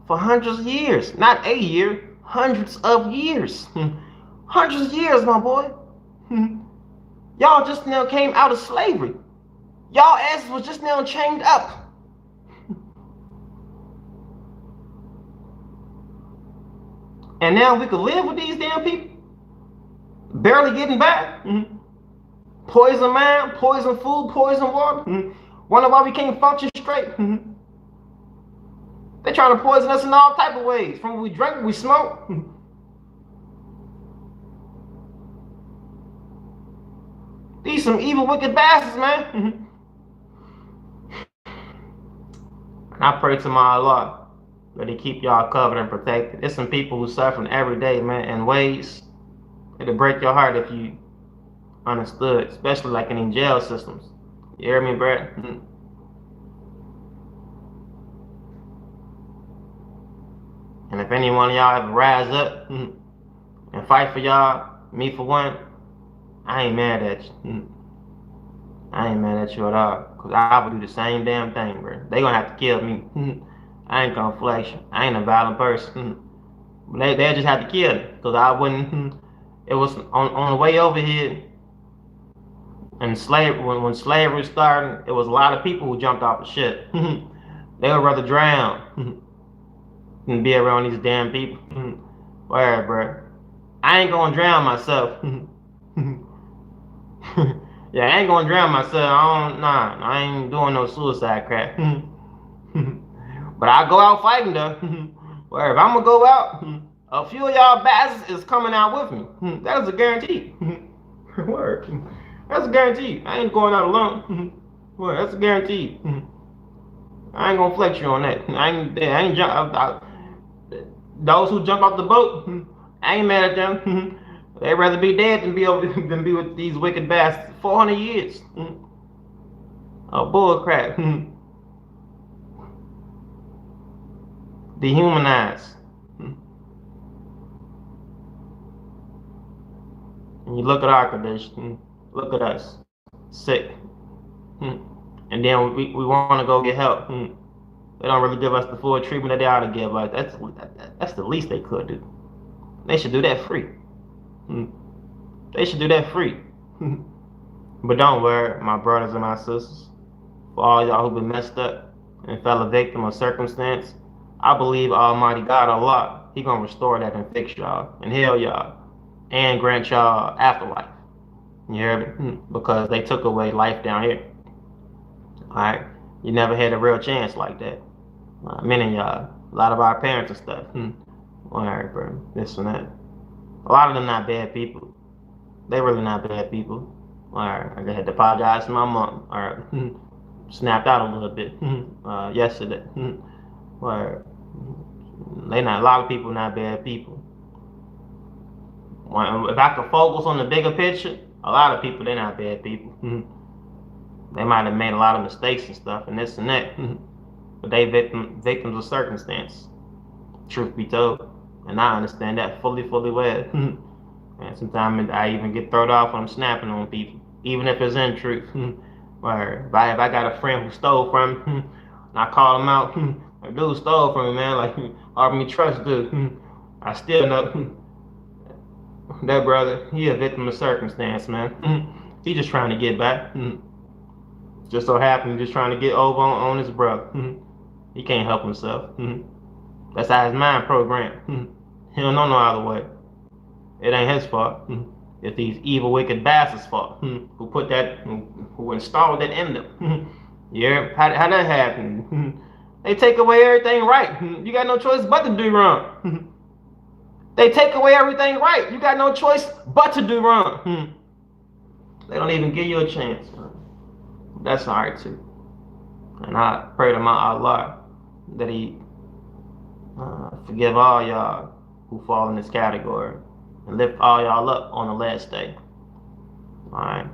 for hundreds of years. Not a year, hundreds of years. Hundreds of years, my boy. Y'all just now came out of slavery. Y'all asses was just now chained up. And now we can live with these damn people? Barely getting by. Poison man, poison food, poison water. Wonder why we can't function straight. They're trying to poison us in all type of ways. From when we drink, we smoke. These some evil, wicked bastards, man. And I pray to my Allah that He keep y'all covered and protected. There's some people who suffering every day, man, in ways it'll break your heart if you understood, especially like in these jail systems. You hear me, bro? And if any one of y'all ever rise up and fight for y'all, me for one, I ain't mad at you. I ain't mad at you at all. Because I would do the same damn thing, bro. They gonna have to kill me. I ain't gonna flex you. I ain't a violent person. They just have to kill me. Because I wouldn't. It was on the way over here. And when slavery started, it was a lot of people who jumped off the ship. They would rather drown than be around these damn people. Word, bro. I ain't gonna drown myself. Yeah, I ain't gonna drown myself. I ain't doing no suicide crap. But I go out fighting though. Where if I'm gonna go out, a few of y'all bastards is coming out with me. That is a guarantee. Word. That's a guarantee. I ain't going out alone. Word. That's a guarantee. I ain't gonna flex you on that. I ain't jump. Those who jump off the boat, I ain't mad at them. They'd rather be dead than be with these wicked bastards. 400 years. Oh, bull crap. Dehumanized. And you look at our condition. Look at us. Sick. And then we want to go get help. They don't really give us the full treatment that they ought to give us. That's the least they could do. They should do that free. They should do that free. But don't worry, my brothers and my sisters. For all y'all who've been messed up and fell a victim of circumstance, I believe Almighty God, Allah, He gonna restore that and fix y'all and heal y'all and grant y'all afterlife. You hear me? Because they took away life down here. Alright? You never had a real chance like that. Many of y'all, a lot of our parents and stuff. Alright, bro, this and that. A lot of them not bad people. They really not bad people. Alright, I had to apologize to my mom. Alright, snapped out a little bit yesterday. Alright, a lot of people not bad people. If I could focus on the bigger picture, A lot of people, they're not bad people. They might have made a lot of mistakes and stuff and this and that, but they victims of circumstance. Truth be told, and I understand that fully well. And sometimes I even get thrown off when I'm snapping on people, even if it's in truth. Or if I got a friend who stole from me, and I call him out, like, dude stole from me, man, like, offer me trust, dude. I still know that brother, he a victim of circumstance, man. He just trying to get back. Just so happened, just trying to get over on his brother. He can't help himself. That's how his mind programmed. He don't know no other way. It ain't his fault. It's these evil, wicked bastards' fault. Who put that, who installed that in them. Yeah, how that happen? They take away everything right. You got no choice but to do wrong. They take away everything right. You got no choice but to do wrong. They don't even give you a chance. That's alright too. And I pray to my Allah that He forgive all y'all who fall in this category and lift all y'all up on the last day. Alright.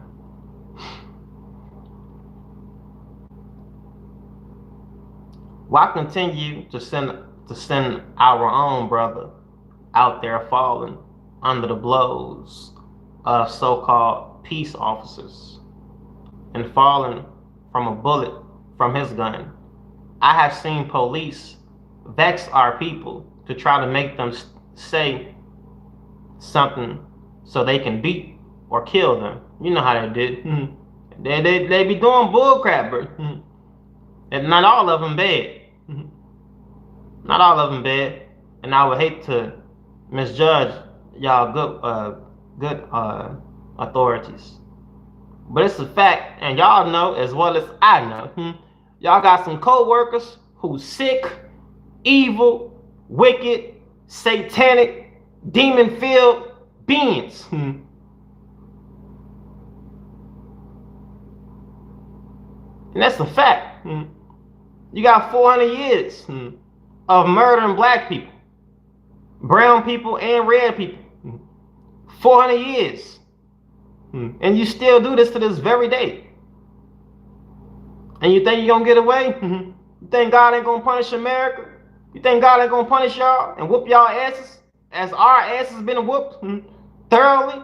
Why continue to send our own brother out there falling under the blows of so-called peace officers and falling from a bullet from his gun? I have seen police vex our people to try to make them say something so they can beat or kill them. You know how they did. They be doing bullcrap, bro. And not all of them bad. Not all of them bad. And I would hate to misjudge y'all good authorities. But it's a fact, and y'all know as well as I know. Y'all got some co-workers who's sick, evil, wicked, satanic, demon-filled beings. And that's a fact. You got 400 years of murdering black people, brown people, and red people. 400 years. And you still do this to this very day. And you think you're going to get away? You think God ain't going to punish America? You think God ain't going to punish y'all and whoop y'all asses as our asses been whooped thoroughly,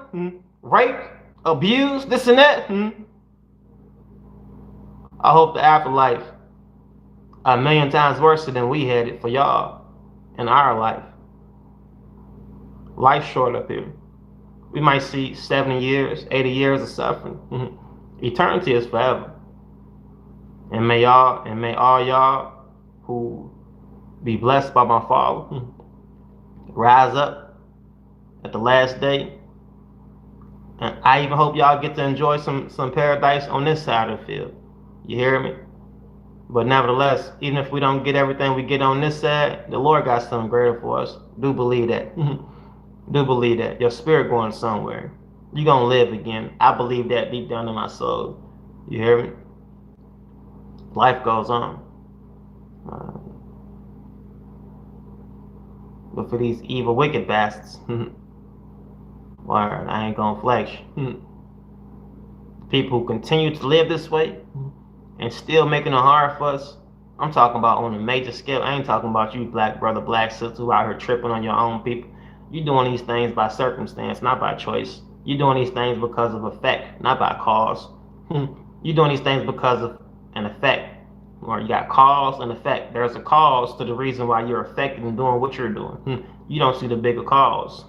raped, abused, this and that? I hope the afterlife a million times worse than we had it for y'all in our life. Life's short up here. We might see 70 years, 80 years of suffering. Eternity is forever. And may all y'all who be blessed by my Father rise up at the last day. And I even hope y'all get to enjoy some paradise on this side of the field. You hear me? But nevertheless, even if we don't get everything we get on this side, the Lord got something greater for us. Do believe that. Do believe that. Your spirit going somewhere. You're going to live again. I believe that deep down in my soul. You hear me? Life goes on. But for these evil, wicked bastards, word, I ain't going to flex. People who continue to live this way and still making it hard for us. I'm talking about on a major scale. I ain't talking about you, black brother, black sister, who out here tripping on your own people. You doing these things by circumstance, not by choice. You doing these things because of effect, not by cause. You doing these things because of an effect. Or you got cause and effect. There's a cause to the reason why you're affected and doing what you're doing. You don't see the bigger cause.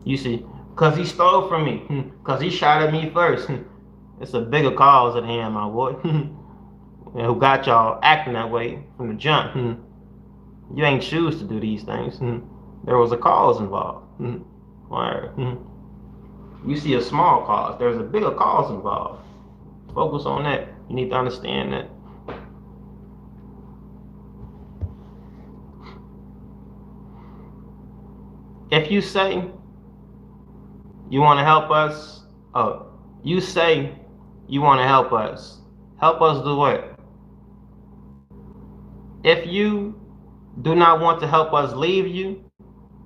You see, because he stole from me, because he shot at me first. It's a bigger cause at hand, my boy. Who got y'all acting that way from the jump. You ain't choose to do these things. There was a cause involved. You see a small cause. There's a bigger cause involved. Focus on that. You need to understand that. If you say you want to help us, you say you want to help us do what? If you do not want to help us leave you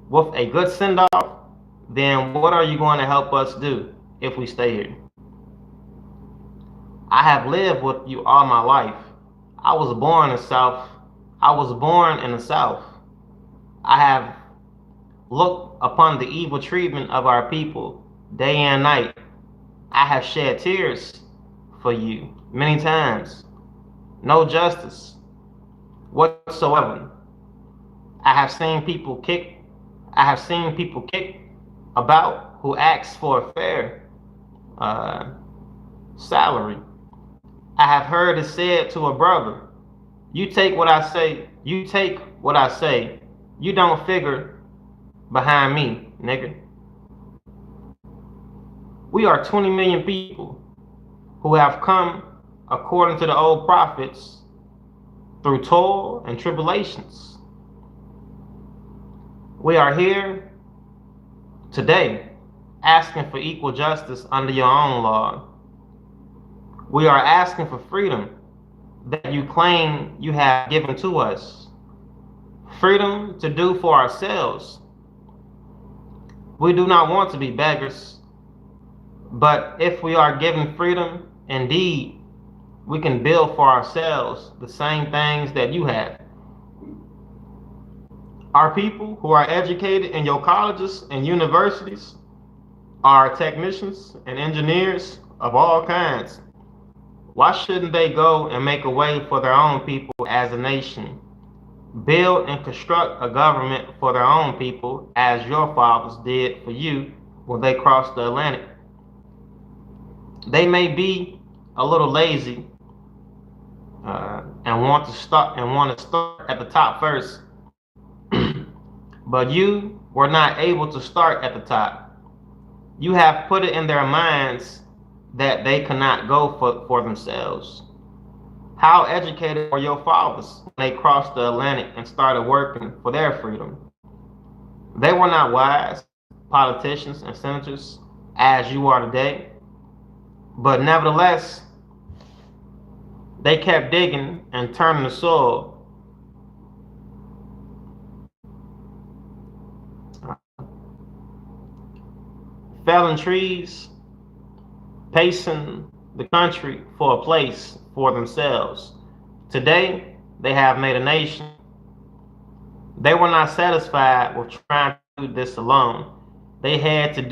with a good send-off, then what are you going to help us do if we stay here? I have lived with you all my life. I was born in the South. I was born in the South. I have looked upon the evil treatment of our people day and night. I have shed tears for you many times. No justice whatsoever. I have seen people kick. I have seen people kick about who asks for a fair salary. I have heard it said to a brother, you take what I say, you take what I say, you don't figure behind me, nigga. We are 20 million people who have come according to the old prophets through toil and tribulations. We are here today asking for equal justice under your own law. We are asking for freedom that you claim you have given to us. Freedom to do for ourselves. We do not want to be beggars, but if we are given freedom, indeed, we can build for ourselves the same things that you have. Our people who are educated in your colleges and universities are technicians and engineers of all kinds. Why shouldn't they go and make a way for their own people as a nation? Build and construct a government for their own people as your fathers did for you when they crossed the Atlantic. They may be a little lazy and want to start at the top first, but you were not able to start at the top. You have put it in their minds that they cannot go for themselves. How educated were your fathers when they crossed the Atlantic and started working for their freedom? They were not wise politicians and senators as you are today, but nevertheless, they kept digging and turning the soil. Felling trees, pacing the country for a place for themselves. Today, they have made a nation. They were not satisfied with trying to do this alone. They had to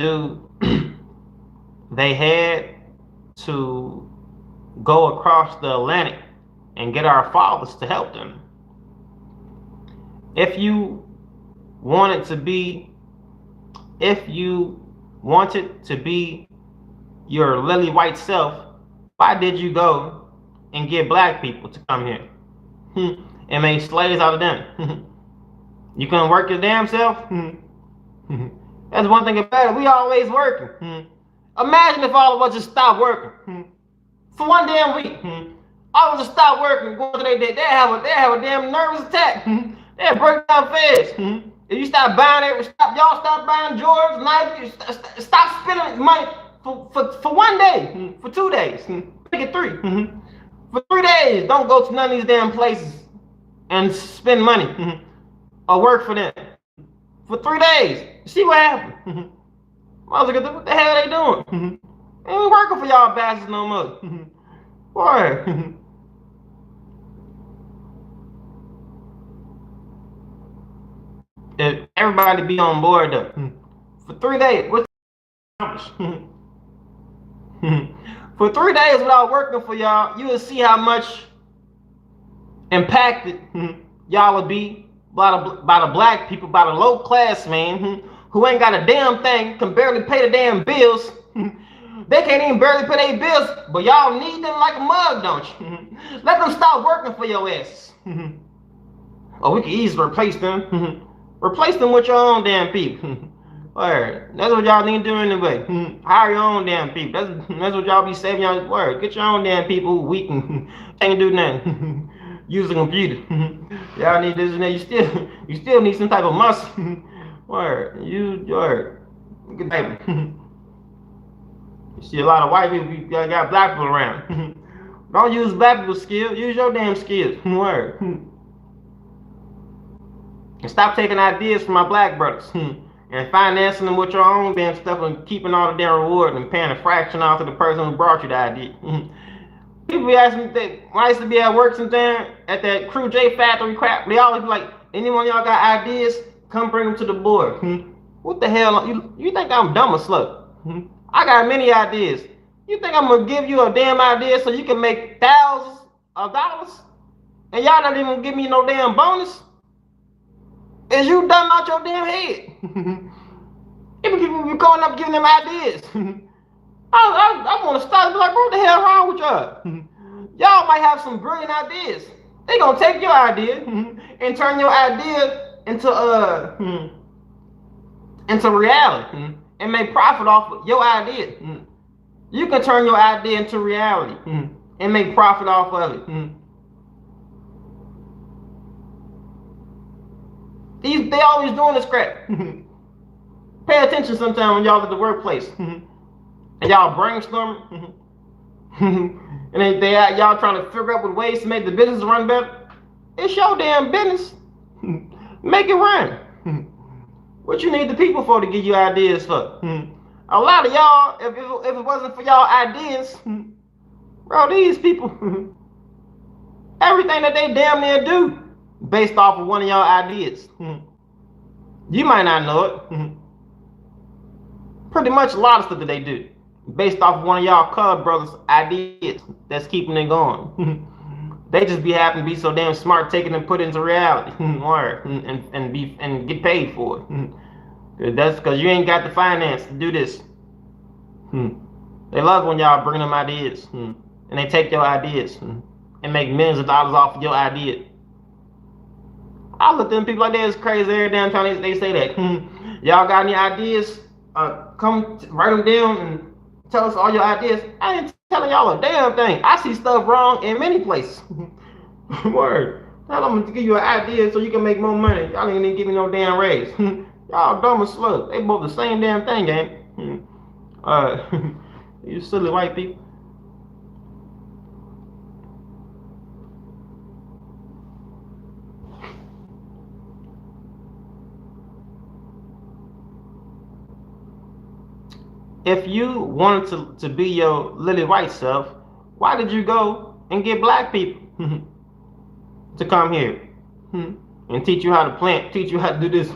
go across the Atlantic and get our fathers to help them. If you wanted to be your lily white self, why did you go and get black people to come here and make slaves out of them? You couldn't work your damn self? That's one thing about it. We always working. Imagine if all of us just stopped working for one damn week. All of us just stop working, going to their day. They have a damn nervous attack. They'll break down fast. If you stop buying y'all stop buying Jordans, Nike, stop spending money for 1 day, for 2 days, pick it 3. For 3 days, don't go to none of these damn places and spend money or work for them. For 3 days, see what happens. What the hell are they doing? They ain't working for y'all bastards no more. Boy. If everybody be on board though. For 3 days, what's for 3 days without working for y'all, you will see how much impacted y'all will be by the black people, by the low class man who ain't got a damn thing, can barely pay the damn bills. They can't even barely pay their bills, but y'all need them like a mug, don't you? Let them stop working for your asses. Or we can easily replace them. Replace them with your own damn people. Word. That's what y'all need to do anyway. Hire your own damn people. That's what y'all be saving y'all. Word. Get your own damn people who weak and can't do nothing. Use a computer. Y'all need this and that. You still need some type of muscle. Word. Word. You see a lot of white people got black people around. Don't use black people's skills. Use your damn skills. Word. And stop taking ideas from my black brothers. and financing them with your own damn stuff and keeping all the damn reward and paying a fraction off to the person who brought you the idea. People be asking me, when I used to be at work sometime at that Crew J factory crap, they always be like, anyone y'all got ideas, come bring them to the board. What the hell? You think I'm dumb or slow? I got many ideas. You think I'm gonna give you a damn idea so you can make thousands of dollars? And y'all not even gonna give me no damn bonus? Is you dumb out your damn head? Even people be going up giving them ideas. I want to stop and be like, what the hell wrong with y'all? Y'all might have some brilliant ideas. They gonna take your idea and turn your idea into reality and make profit off of your idea. You can turn your idea into reality and make profit off of it. They always doing this crap. Pay attention sometime when y'all at the workplace and y'all brainstorming and y'all trying to figure out what ways to make the business run better. It's your damn business. Make it run. What you need the people for to give you ideas for? A lot of y'all, if it wasn't for y'all ideas, bro, these people, everything that they damn near do based off of one of y'all ideas. You might not know it. Pretty much a lot of stuff that they do based off of one of y'all Cub brothers' ideas that's keeping it going. They just be happen to be so damn smart, taking and put it into reality, and get paid for it. That's because you ain't got the finance to do this. They love when y'all bring them ideas, and they take your ideas and make millions of dollars off of your idea. I look at them people like that, it's crazy every damn time they say that. Y'all got any ideas? Come write them down and tell us all your ideas. I ain't telling y'all a damn thing. I see stuff wrong in many places. Word. Tell them to give you an idea so you can make more money. Y'all ain't even give me no damn raise. Y'all dumb as slow. They both the same damn thing, gang. You silly white people. If you wanted to be your lily white self, why did you go and get black people to come here and teach you how to plant, teach you how to do this?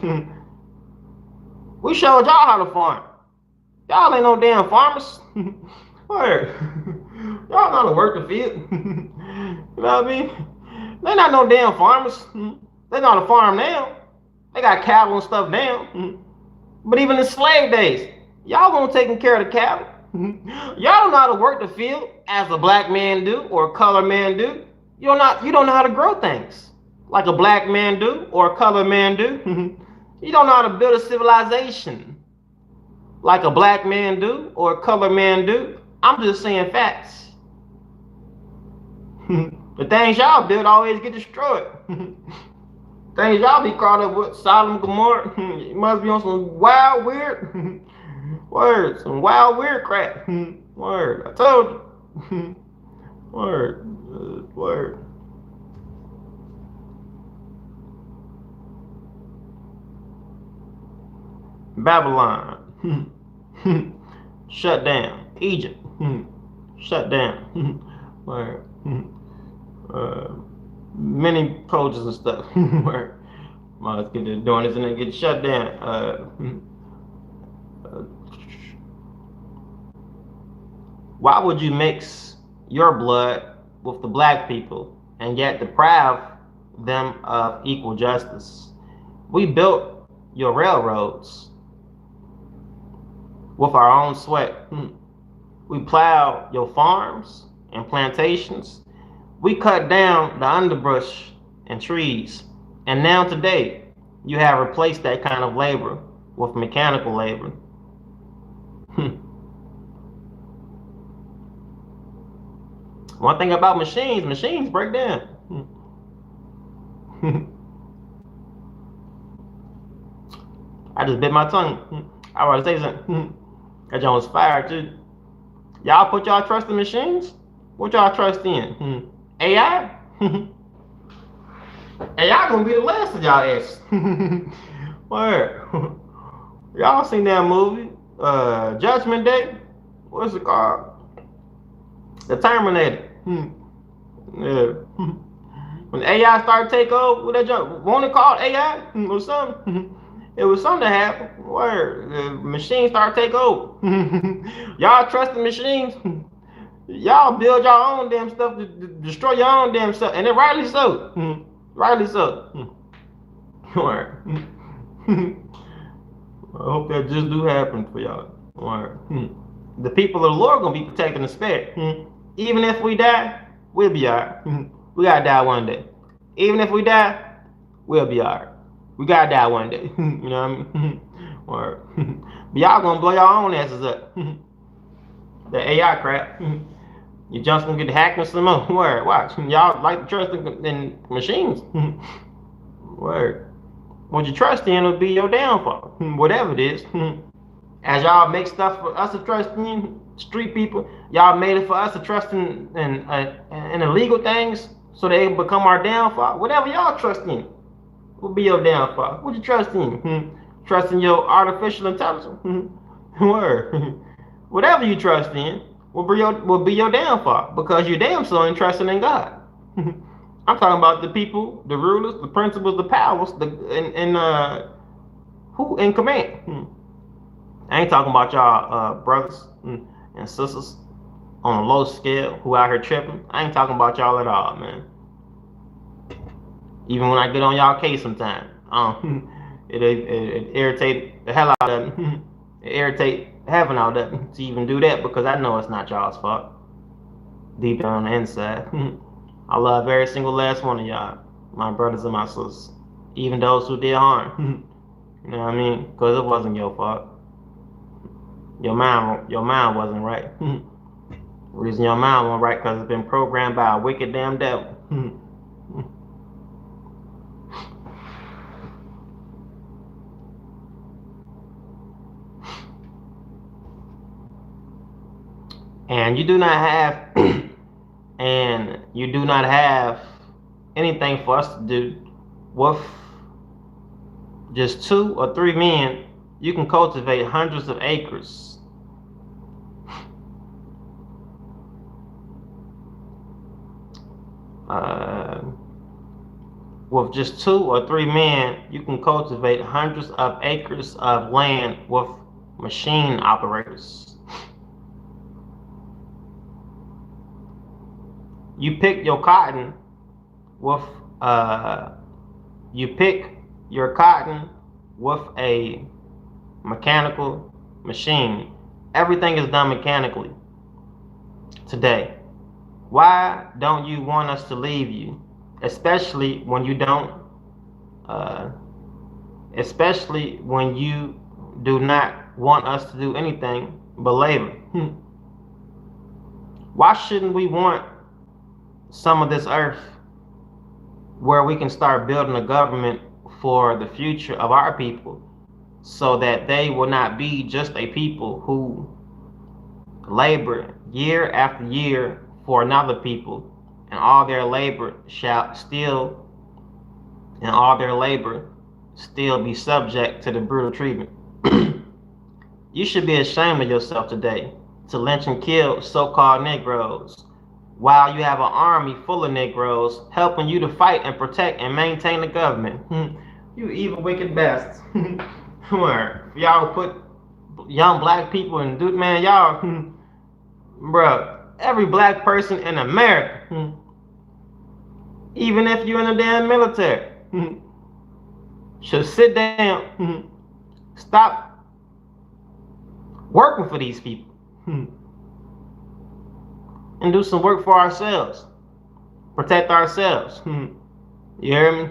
We showed y'all how to farm. Y'all ain't no damn farmers. Word. Y'all know how to work the field. You know what I mean? They not no damn farmers. They know how to farm now. They got cattle and stuff now. But even in slave days, y'all weren't taking care of the cattle. Y'all don't know how to work the field as a black man do or a colored man do. You don't know how to grow things like a black man do or a colored man do. You don't know how to build a civilization like a black man do or a colored man do. I'm just saying facts. The things y'all build always get destroyed. Things y'all be caught up with, Sodom, Gomorrah. You must be on some wild, weird word, some wild, weird crap. Word, I told you. Word. Babylon, shut down. Egypt, shut down. Word. Many coaches and stuff. Word. Let's get to doing this and then get shut down. Why would you mix your blood with the black people and yet deprive them of equal justice? We built your railroads with our own sweat. We plowed your farms and plantations. We cut down the underbrush and trees. And now today, you have replaced that kind of labor with mechanical labor. One thing about machines break down. I just bit my tongue. I was say something. That John was fired too. Y'all put y'all trust in machines? What y'all trust in? AI? AI gonna be the last of y'all asses. Word. Y'all seen that movie? Judgment Day? What's it called? The Terminator. Yeah. When AI started to take over, what that jump? Won't it called AI or something? It was something that happened where the machines started to take over. Y'all trust the machines? Y'all build your own damn stuff to destroy your own damn stuff, and then rightly so. Rightly so. I hope that just do happen for y'all. The people of the Lord gonna be protected and spared. Even if we die, we'll be alright. We gotta die one day. Even if we die, we'll be alright. We gotta die one day. You know what I mean? Or but y'all gonna blow your own asses up. The AI crap. You just gonna get hacked with some more. Word, watch. Y'all like to trust in machines. Word. What you trust in will be your downfall. Whatever it is. As y'all make stuff for us to trust in, street people, y'all made it for us to trust in illegal things so they become our downfall. Whatever y'all trust in will be your downfall. What you trust in? Trust in your artificial intelligence? Word. Whatever you trust in will be your downfall because you damn so ain't trusting in God. I'm talking about the people, the rulers, the principals, the powers, who in command. I ain't talking about y'all brothers and sisters on a low scale who out here tripping. I ain't talking about y'all at all, man. Even when I get on y'all case sometimes, it irritate the hell out of me. It irritate heaven out of me to even do that because I know it's not y'all's fault. Deep down on the inside, I love every single last one of y'all, my brothers and my sisters, even those who did harm. You know what I mean? Because it wasn't your fault. Your mind wasn't right. The reason your mind wasn't right because it's been programmed by a wicked damn devil. And you do not have anything for us to do with just 2 or 3 men. You can cultivate hundreds of acres. With just 2 or 3 men, you can cultivate hundreds of acres of land with machine operators. You pick your cotton with a mechanical machine. Everything is done mechanically today. Why don't you want us to leave you? Especially when you do not want us to do anything but labor. Why shouldn't we want some of this earth where we can start building a government for the future of our people so that they will not be just a people who labor year after year for another people, and all their labor still be subject to the brutal treatment. You should be ashamed of yourself today to lynch and kill so-called Negroes while you have an army full of Negroes helping you to fight and protect and maintain the government. You evil, wicked bastards. Y'all put young black people in, dude, man, y'all, bruh, every black person in America, even if you're in the damn military, should sit down, stop working for these people, and do some work for ourselves, protect ourselves. You hear me?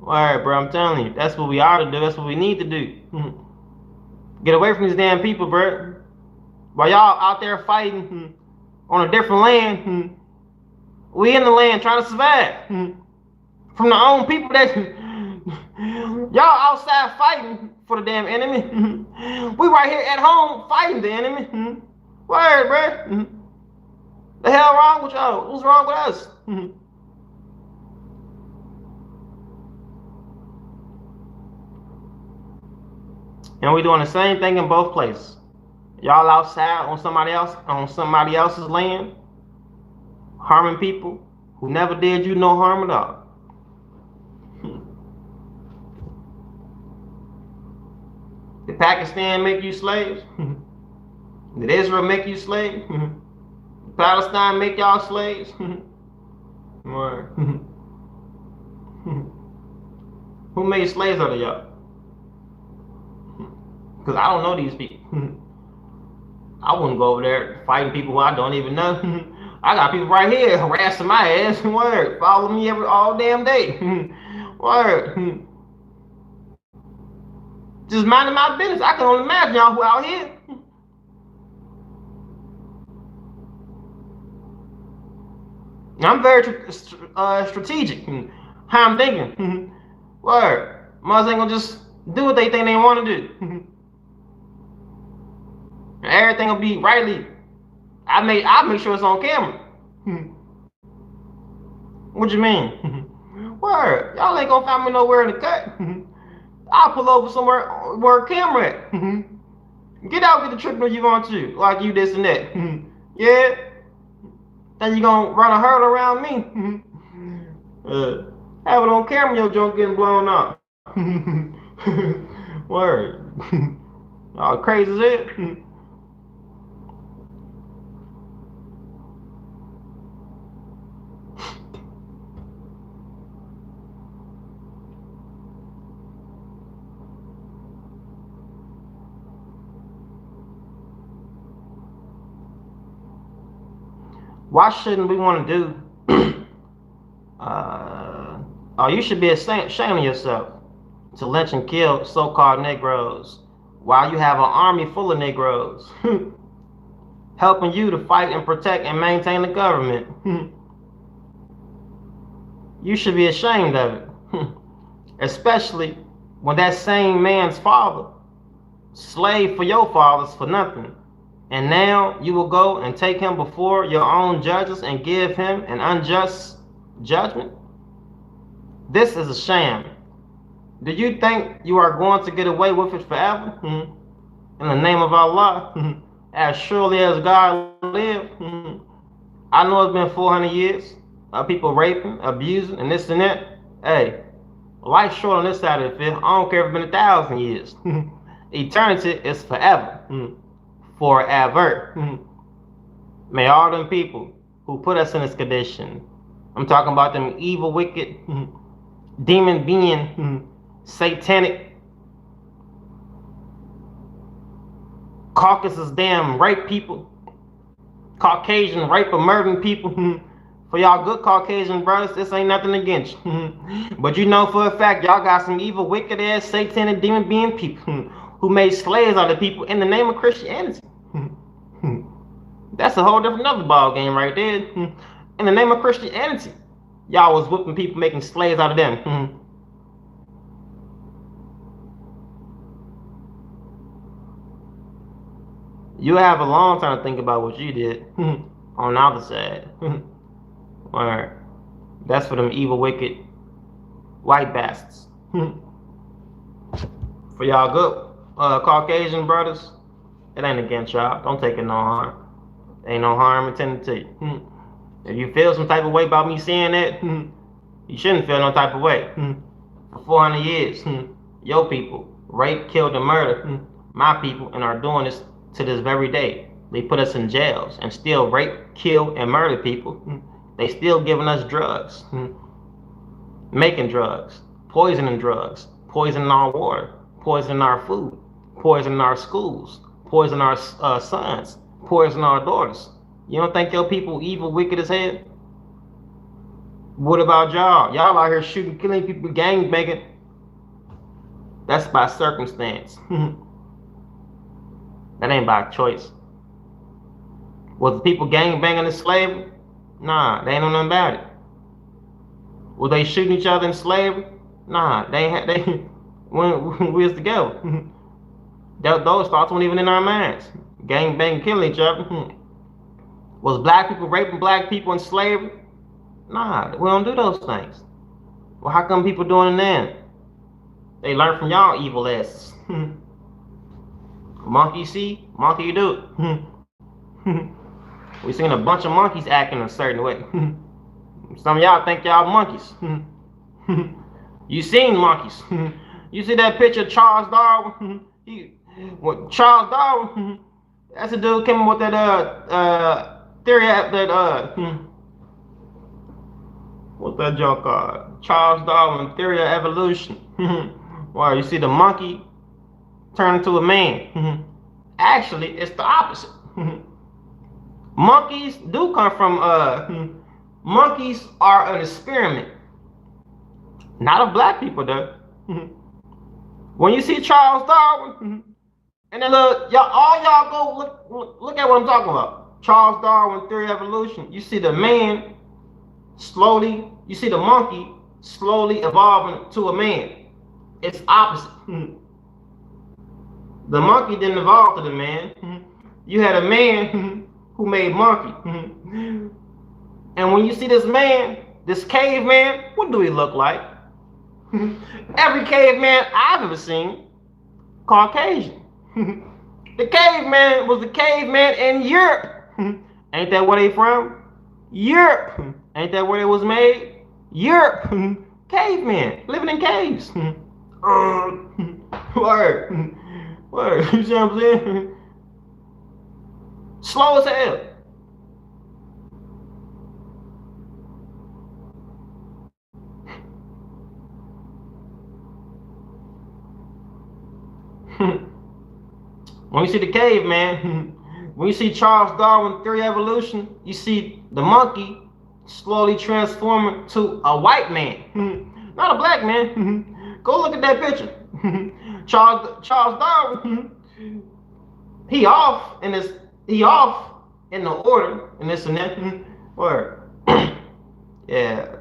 Alright, bro, I'm telling you, that's what we ought to do. That's what we need to do. Get away from these damn people, bro. While y'all out there fighting on a different land, we in the land trying to survive from the own people that y'all outside fighting for the damn enemy. We right here at home fighting the enemy. Word, bro. The hell wrong with y'all? What's wrong with us? And we're doing the same thing in both places. Y'all outside on somebody else's land, harming people who never did you no harm at all. Did Pakistan make you slaves? Did Israel make you slaves? Did Palestine make y'all slaves? Who made slaves out of y'all? Because I don't know these people. I wouldn't go over there fighting people who I don't even know. I got people right here harassing my ass. Word. Follow me all damn day. Word. Just minding my business. I can only imagine y'all who out here. I'm very strategic. How I'm thinking. Word. Mothers ain't gonna just do what they think they want to do. Everything will be rightly. I make sure it's on camera. What you mean? Word. Y'all ain't gonna find me nowhere in the cut. I'll pull over somewhere where a camera at. Get out, get the trick when you want to. Like you this and that. Yeah. Then you gonna run a hurdle around me. Have it on camera, your junk getting blown up. Word. All crazy as it. Why shouldn't we want to do? You should be ashamed of yourself to lynch and kill so-called Negroes while you have an army full of Negroes helping you to fight and protect and maintain the government. You should be ashamed of it, especially when that same man's father slaved for your fathers for nothing. And now you will go and take him before your own judges and give him an unjust judgment? This is a sham. Do you think you are going to get away with it forever? In the name of Allah, as surely as God lives. I know it's been 400 years of people raping, abusing, and this and that. Hey, life's short on this side of the field. I don't care if it's been 1,000 years. Eternity is forever. Forever. May all them people who put us in this condition, I'm talking about them evil, wicked, demon being, satanic, Caucasus damn rape people, Caucasian rape or murdering people. For y'all good Caucasian brothers, this ain't nothing against you. But you know for a fact, y'all got some evil, wicked ass, satanic, demon being people who made slaves out of people in the name of Christianity. That's a whole different other ball game right there. In the name of Christianity, y'all was whipping people, making slaves out of them. You have a long time to think about what you did on the other side. Where that's for them evil, wicked, white bastards. For y'all good Caucasian brothers, it ain't against y'all. Don't take it no harm. Ain't no harm intended to you. If you feel some type of way about me saying that, you shouldn't feel no type of way. For 400 years, your people raped, killed, and murdered my people, and are doing this to this very day. They put us in jails and still rape, kill, and murder people. They still giving us drugs, making drugs, poisoning our water, poisoning our food, poisoning our schools, poisoning our sons, poisoning our daughters. You don't think your people evil, wicked as hell? What about y'all? Y'all out here shooting, killing people, gang banging. That's by circumstance. That ain't by choice. Was the people gang banging in slavery? Nah, they ain't know nothing about it. Were they shooting each other in slavery? Nah, when we was together. Those thoughts weren't even in our minds. Gang banging, killing each other. Was black people raping black people in slavery? Nah, we don't do those things. Well, how come people doing it then? They learn from y'all evil asses. Monkey see, monkey do. We seen a bunch of monkeys acting a certain way. Some of y'all think y'all monkeys. You seen monkeys. You see that picture of Charles Darwin? Charles Darwin, that's a dude came up with that theory that what's that joke called? Charles Darwin theory of evolution. Well, you see the monkey turn into a man. Actually, it's the opposite. Monkeys do come from monkeys are an experiment. Not of black people though. When you see Charles Darwin, and then look, all y'all go look at what I'm talking about. Charles Darwin theory of evolution. You see the man slowly, you see the monkey slowly evolving to a man. It's opposite. The monkey didn't evolve to the man. You had a man who made monkey. And when you see this man, this caveman, what do he look like? Every caveman I've ever seen, Caucasian. The caveman was the caveman in Europe. Ain't that where they from? Europe. Ain't that where it was made? Europe. Caveman, living in caves. Word. Word. You see what I'm saying? Slow as hell. When you see the caveman, when you see Charles Darwin theory of evolution, you see the monkey slowly transforming to a white man, not a black man. Go look at that picture. Charles Darwin, he off in the order and this and that. Word. Yeah,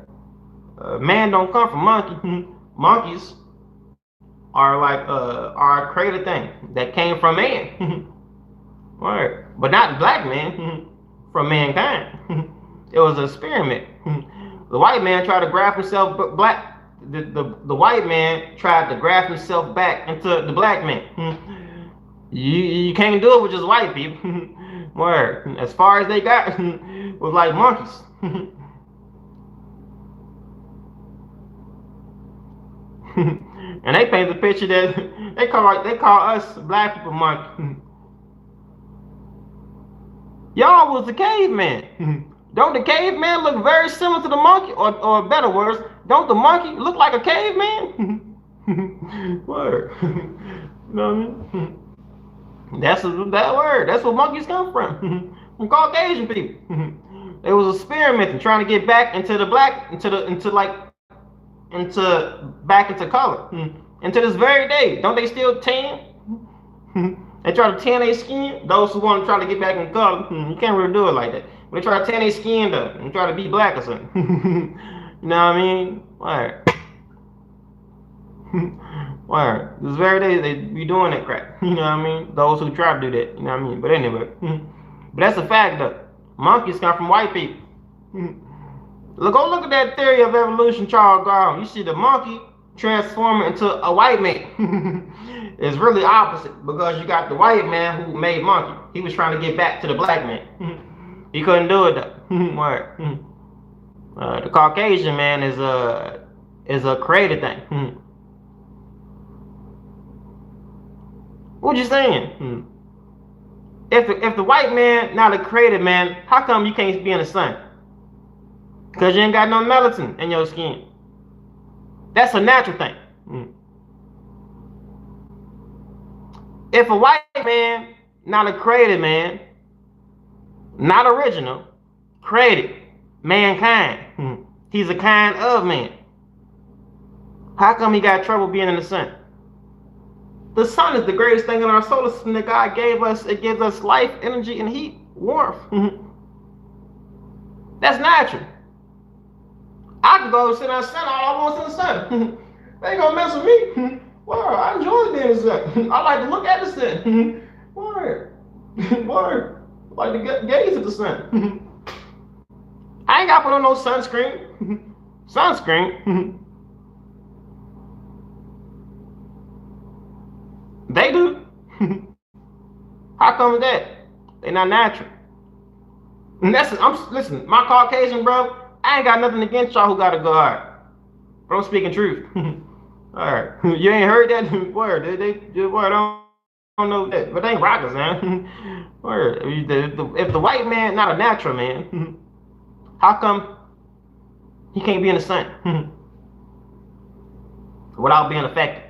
man don't come from monkey. Monkeys are like are a created thing that came from man. Right. But not black man, from mankind. It was an experiment. The white man tried to graft himself black. The white man tried to graft himself back into the black man. You can't do it with just white people. Word. As far as they got was like monkeys. And they paint the picture that they call us black people monkey. Y'all was the caveman. Don't the caveman look very similar to the monkey, or better words, don't the monkey look like a caveman? Word. You know what I mean? That's that word. That's where monkeys come from. From Caucasian people. They was experimenting, trying to get back into the black, back into color. Until this very day, don't they still tan? They try to tan their skin. Those who want to try to get back in color, you can't really do it like that. But they try to tan their skin though and try to be black or something. You know what I mean? Word. Word. This very day they be doing that crap. You know what I mean? Those who try to do that. You know what I mean? But anyway, but that's a fact though. Monkeys come from white people. Go look at that theory of evolution, Charles Darwin. You see the monkey transforming into a white man. It's really opposite because you got the white man who made monkey. He was trying to get back to the black man. He couldn't do it though. The Caucasian man is a created thing. What you saying? If the white man not a created man, how come you can't be in the sun? Because you ain't got no melatonin in your skin. That's a natural thing. If a white man, not a created man, not original, created, mankind, he's a kind of man. How come he got trouble being in the sun? The sun is the greatest thing in our solar system that God gave us. It gives us life, energy, and heat, warmth. That's natural. I can go sit in the sun all I want in the sun. They ain't gonna mess with me. Word, I enjoy being in the sun. I like to look at the sun. Word. Word. I like to gaze at the sun. I ain't got to put on no sunscreen. Sunscreen. They do. How come that? They not natural. And listen, my Caucasian bro, I ain't got nothing against y'all who got a good heart. But I'm speaking truth. Alright. You ain't heard that word. They word, I don't know that. But they ain't rockers, man. Word. If the white man not a natural man, how come he can't be in the sun without being affected?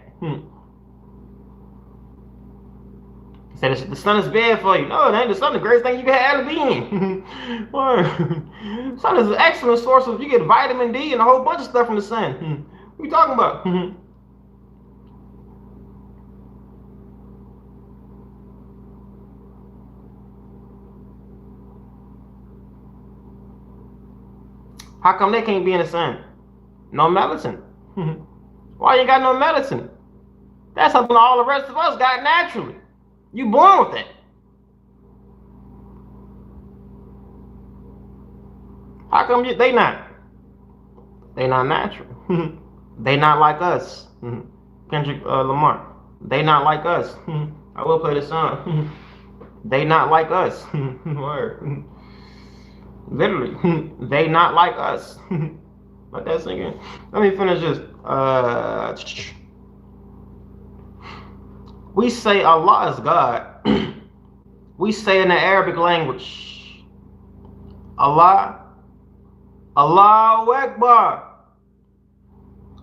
He said the sun is bad for you. No, it ain't. The sun is the greatest thing you can have to be in. The sun is an excellent source of, you get vitamin D and a whole bunch of stuff from the sun. What are you talking about? How come they can't be in the sun? No melatonin. Why you got no melatonin? That's something all the rest of us got naturally. You born with it. How come they not? They not natural. They not like us. Kendrick Lamar. They not like us. I will play the song. They not like us. Word. Literally. They not like us. Let that sink in. Let me finish this. We say Allah is God. We say in the Arabic language, Allah, Allahu Akbar.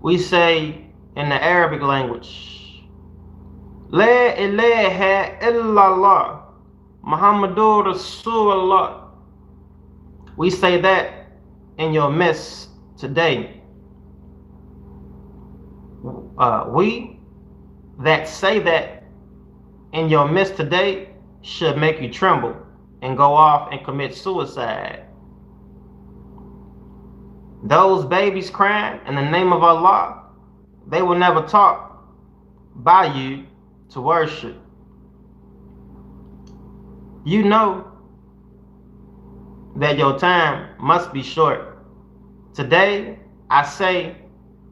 We say in the Arabic language, La ilaha illallah, Muhammadur Rasulullah. We say that in your midst today. We that say that in your midst today should make you tremble and go off and commit suicide. Those babies crying in the name of Allah, they will never talk by you to worship. You know that your time must be short. Today, I say,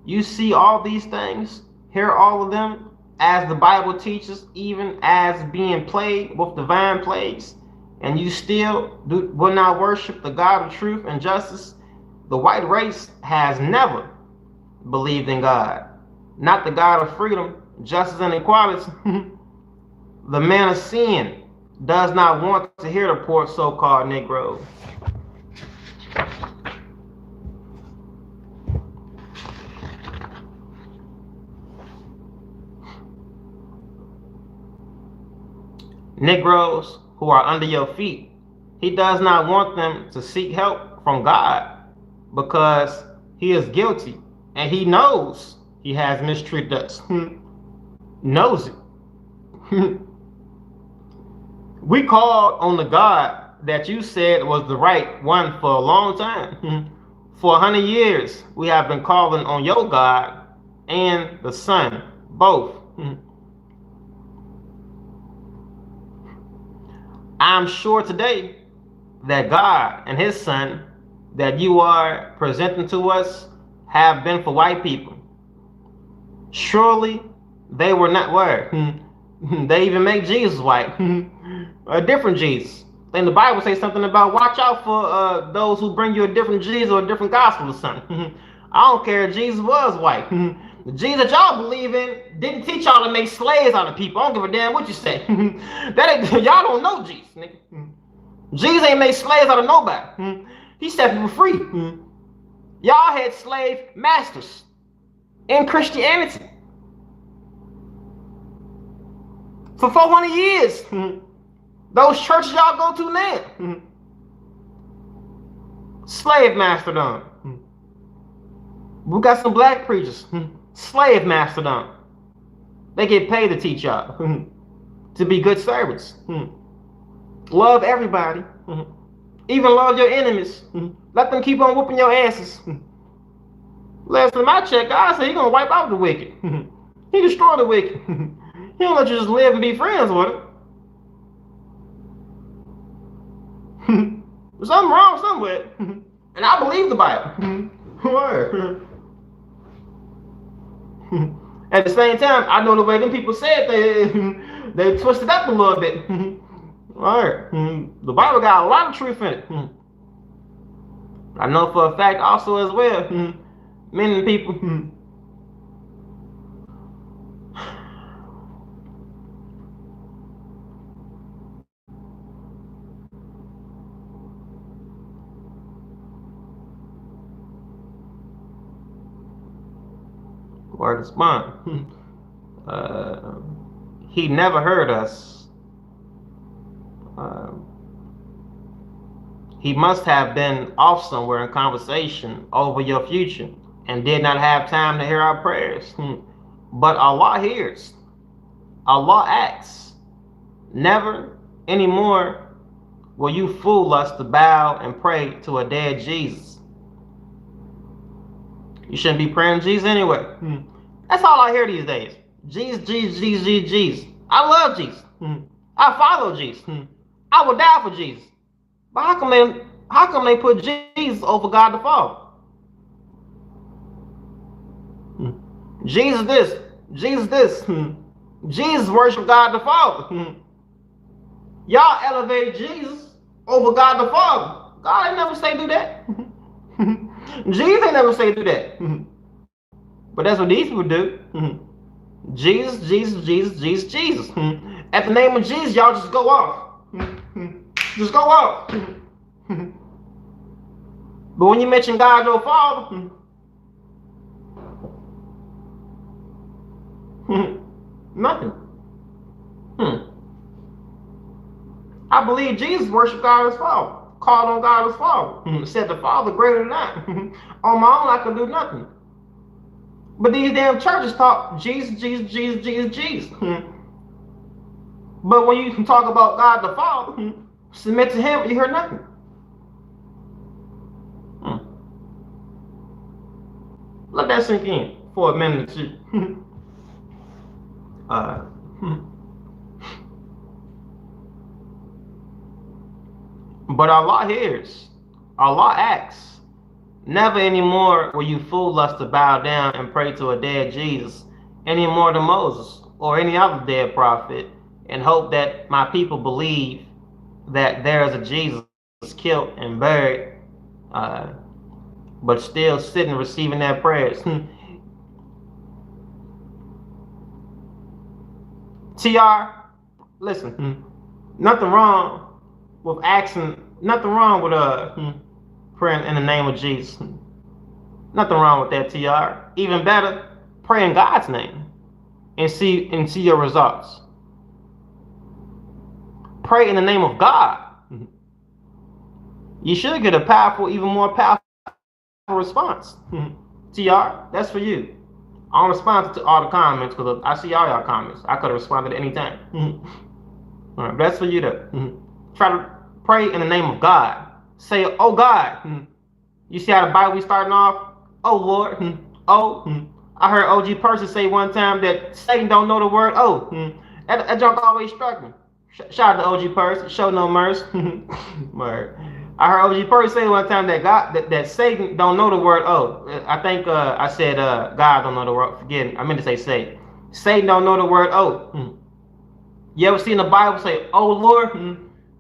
you see all these things, hear all of them, as the Bible teaches, even as being plagued with divine plagues, and you still will not worship the God of truth and justice. The white race has never believed in God, not the God of freedom, justice, and equality. The man of sin does not want to hear the poor so-called Negro. Negroes who are under your feet, he does not want them to seek help from God because he is guilty and he knows he has mistreated us. Knows it. We called on the God that you said was the right one for a long time. For 100 years, we have been calling on your God and the Son, both. I'm sure today that God and his Son that you are presenting to us have been for white people. Surely they were not where. They even make Jesus white. A different Jesus. Then the Bible says something about watch out for those who bring you a different Jesus or a different gospel or something. I don't care if Jesus was white. The Jesus that y'all believe in didn't teach y'all to make slaves out of people. I don't give a damn what you say. Y'all don't know Jesus, nigga. Jesus ain't made slaves out of nobody. He set people free. Y'all had slave masters in Christianity for 400 years. Those churches y'all go to now, slave masterdom. We got some black preachers, slave masterdom. They get paid to teach y'all to be good servants. Love everybody, even love your enemies. Let them keep on whooping your asses. Last time I checked, God said He's gonna wipe out the wicked. He destroy the wicked. He don't let you just live and be friends with them. There's something wrong somewhere. And I believe the Bible. Word. At the same time, I know the way them people said they twisted up a little bit. Right. The Bible got a lot of truth in it. I know for a fact also as well. Many people. Word is bond. He never heard us. Uh, he must have been off somewhere in conversation over your future and did not have time to hear our prayers. But Allah hears. Allah acts. Never anymore will you fool us to bow and pray to a dead Jesus. You shouldn't be praying to Jesus anyway. That's all I hear these days. Jesus, Jesus, Jesus, Jesus, Jesus. I love Jesus. I follow Jesus. I will die for Jesus. But how come they put Jesus over God the Father? Jesus this, Jesus this. Jesus worship God the Father. Y'all elevate Jesus over God the Father. God ain't never say do that. Jesus ain't never say do that. But that's what these people do. Jesus, Jesus, Jesus, Jesus, Jesus. At the name of Jesus, y'all just go off. Just go off. But when you mention God your Father, nothing. I believe Jesus worshiped God as Father, called on God as Father, said the Father greater than I. On my own, I could do nothing. But these damn churches talk Jesus, Jesus, Jesus, Jesus, Jesus. But when you can talk about God the Father, submit to Him, you hear nothing. Let that sink in for a minute or two. But Allah hears. Allah acts. Never anymore will you fool us to bow down and pray to a dead Jesus, any more than Moses or any other dead prophet, and hope that my people believe that there is a Jesus killed and buried, but still sitting receiving their prayers. TR, listen, nothing wrong with asking, nothing wrong with praying in the name of Jesus. Nothing wrong with that, TR. Even better, pray in God's name and see your results. Pray in the name of God. You should get a powerful, even more powerful response. TR, that's for you. I don't respond to all the comments because I see all y'all comments. I could have responded at any time. All right, that's for you to try to pray in the name of God. Say, oh God. You see how the Bible we starting off? Oh Lord. Oh. I heard OG Person say one time that Satan don't know the word oh. That junk always struck me. Shout out to OG Person. Show no mercy. I heard OG Person say one time that that Satan don't know the word oh. I think I said God don't know the word. Forget it. I meant to say Satan. Satan don't know the word oh. You ever seen the Bible say oh Lord?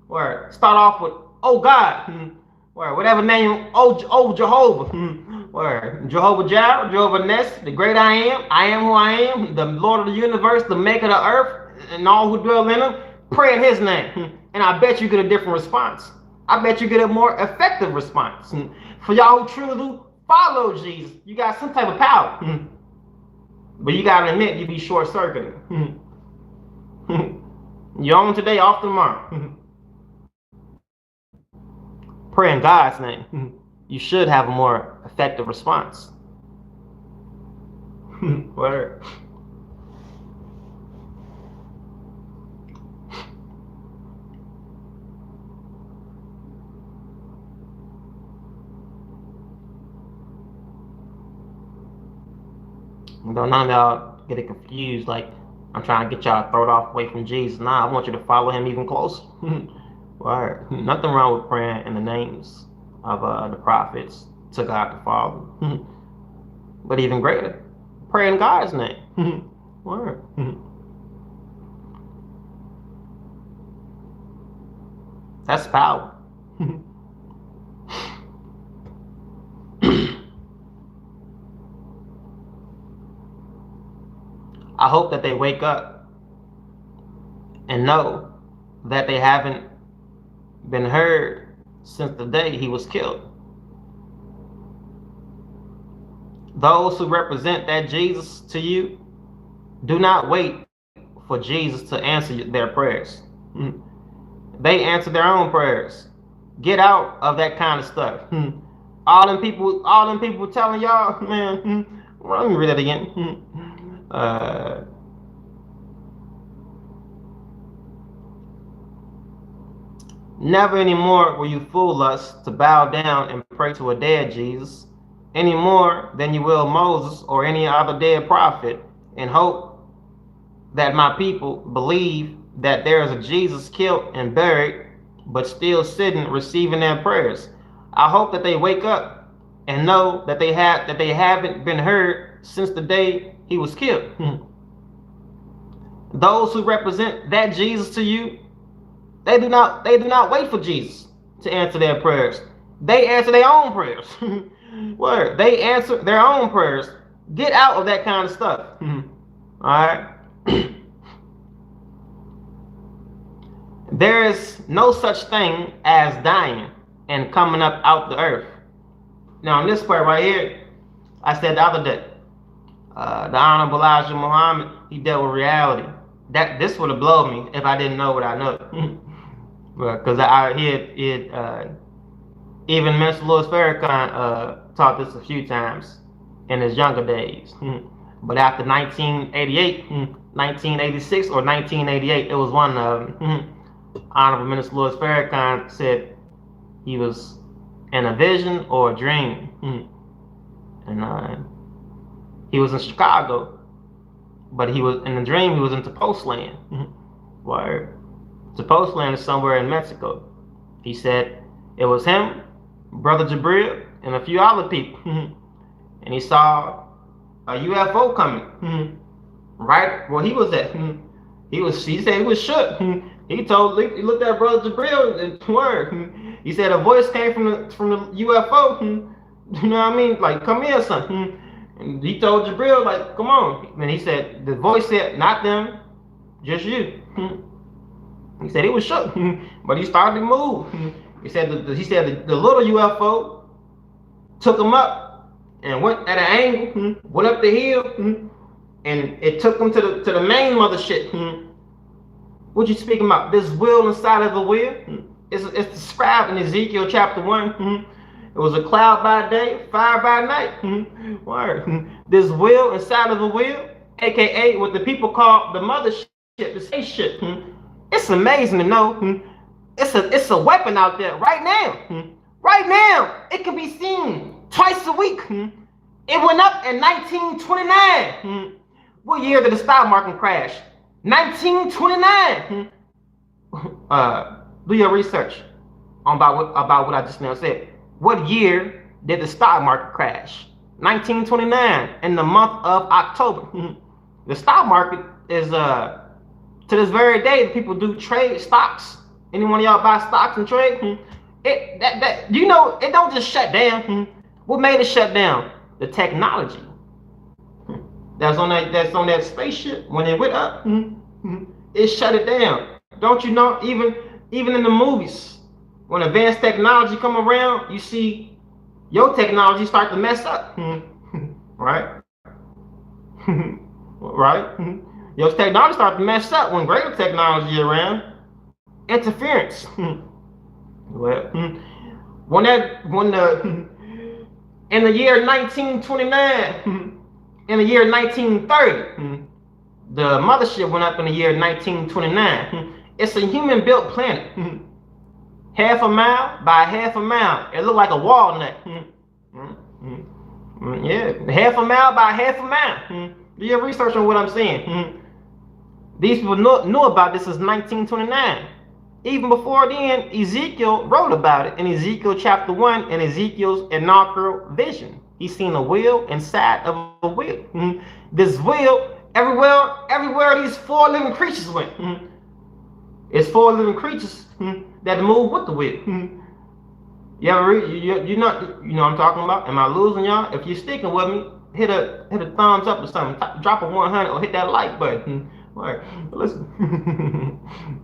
Or start off with oh God. Or whatever name, oh Jehovah. Or Jehovah Jireh, Jehovah Ness, the great I am who I am, the Lord of the universe, the maker of the earth, and all who dwell in him. Pray in his name. And I bet you get a different response. I bet you get a more effective response. For y'all who truly follow Jesus, you got some type of power. But you gotta admit, you be short-circuited. You're on today, off tomorrow. Pray in God's name. You should have a more effective response. Word. None of y'all get it confused, like I'm trying to get y'all to throw it off away from Jesus. Nah, I want you to follow him even closer. Word. Nothing wrong with praying in the names of the prophets to God the Father. But even greater, pray in God's name. Word. That's power. I hope that they wake up and know that they haven't been heard since the day he was killed. Those who represent that Jesus to you, do not wait for Jesus to answer their prayers. They answer their own prayers. Get out of that kind of stuff. All them people telling y'all, man. Let me read that again. Never anymore will you fool us to bow down and pray to a dead Jesus, any more than you will Moses or any other dead prophet, and hope that my people believe that there is a Jesus killed and buried, but still sitting receiving their prayers. I hope that they wake up and know that they haven't been heard since the day he was killed. Those who represent that Jesus to you, they do not wait for Jesus to answer their prayers. They answer their own prayers. Word. They answer their own prayers. Get out of that kind of stuff. Alright? There is no such thing as dying and coming up out the earth. Now, in this part right here, I said the other day, the Honorable Elijah Muhammad, he dealt with reality. This would have blown me if I didn't know what I know. Because even Minister Louis Farrakhan taught this a few times in his younger days. But after 1988, 1986 or 1988, it was one of them. Honorable Minister Louis Farrakhan said he was in a vision or a dream. And he was in Chicago, but he was in the dream, he was in Tepoztlan. Where Tepoztlan is somewhere in Mexico. He said it was him, Brother Jabril, and a few other people. And he saw a UFO coming right where he was at. He said he was shook. He looked at Brother Jabril and word. He said a voice came from the UFO. You know what I mean? Like, come here, son. And he told Jabril, like, come on. And he said, the voice said, not them, just you. He said he was shook, but he started to move. He said the little UFO took him up and went at an angle, went up the hill, and it took him to the main mothership. What you speaking about? This wheel inside of the wheel? It's described in Ezekiel chapter 1. It was a cloud by day, fire by night. Word. This wheel inside of the wheel, aka what the people call the mothership, the spaceship. It's amazing to know. It's a weapon out there right now. Right now, it can be seen twice a week. It went up in 1929. What year did the stock market crash? 1929. Do your research about what I just now said. What year did the stock market crash? 1929, in the month of October. The stock market is to this very day, people do trade stocks. Anyone of y'all buy stocks and trade? You know, it don't just shut down. What made it shut down? The technology that's on that spaceship. When it went up, it shut it down. Don't you know? Even in the movies, when advanced technology come around, you see your technology start to mess up. Right? Right? Your technology start to mess up when greater technology around. Interference. Well, in the year 1929, in the year 1930, the mothership went up in the year 1929. It's a human-built planet. Half a mile by half a mile. It looked like a walnut. Yeah, half a mile by half a mile. Do your research on what I'm saying. These people knew about this since 1929. Even before then, Ezekiel wrote about it in Ezekiel chapter 1 in Ezekiel's inaugural vision. He seen a wheel inside of a wheel. This wheel, everywhere these four living creatures went. It's four living creatures that move with the whip. You ever read? You know what I'm talking about? Am I losing y'all? If you're sticking with me, hit a thumbs up or something. Drop a 100 or hit that like button. All right, listen.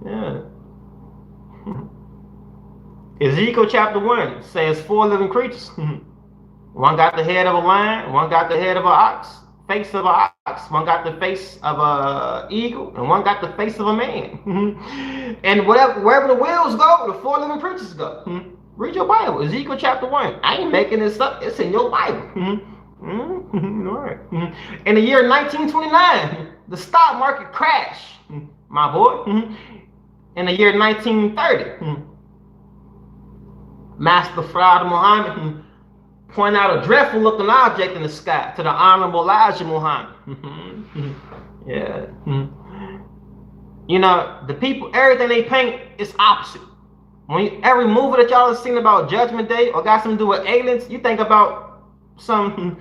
Yeah. Ezekiel chapter 1 says four living creatures. One got the head of a lion, one got the head of an ox, face of an ox, one got the face of a eagle, and one got the face of a man. And wherever the wheels go, the four living creatures go. Read your Bible, Ezekiel chapter 1. I ain't making this up, it's in your Bible. All right. In the year 1929, the stock market crashed, my boy. In the year 1930, Master Fard Muhammad point out a dreadful looking object in the sky to the Honorable Elijah Muhammad. Yeah. You know, the people, everything they paint is opposite. Every movie that y'all have seen about Judgment Day or got something to do with aliens, you think about some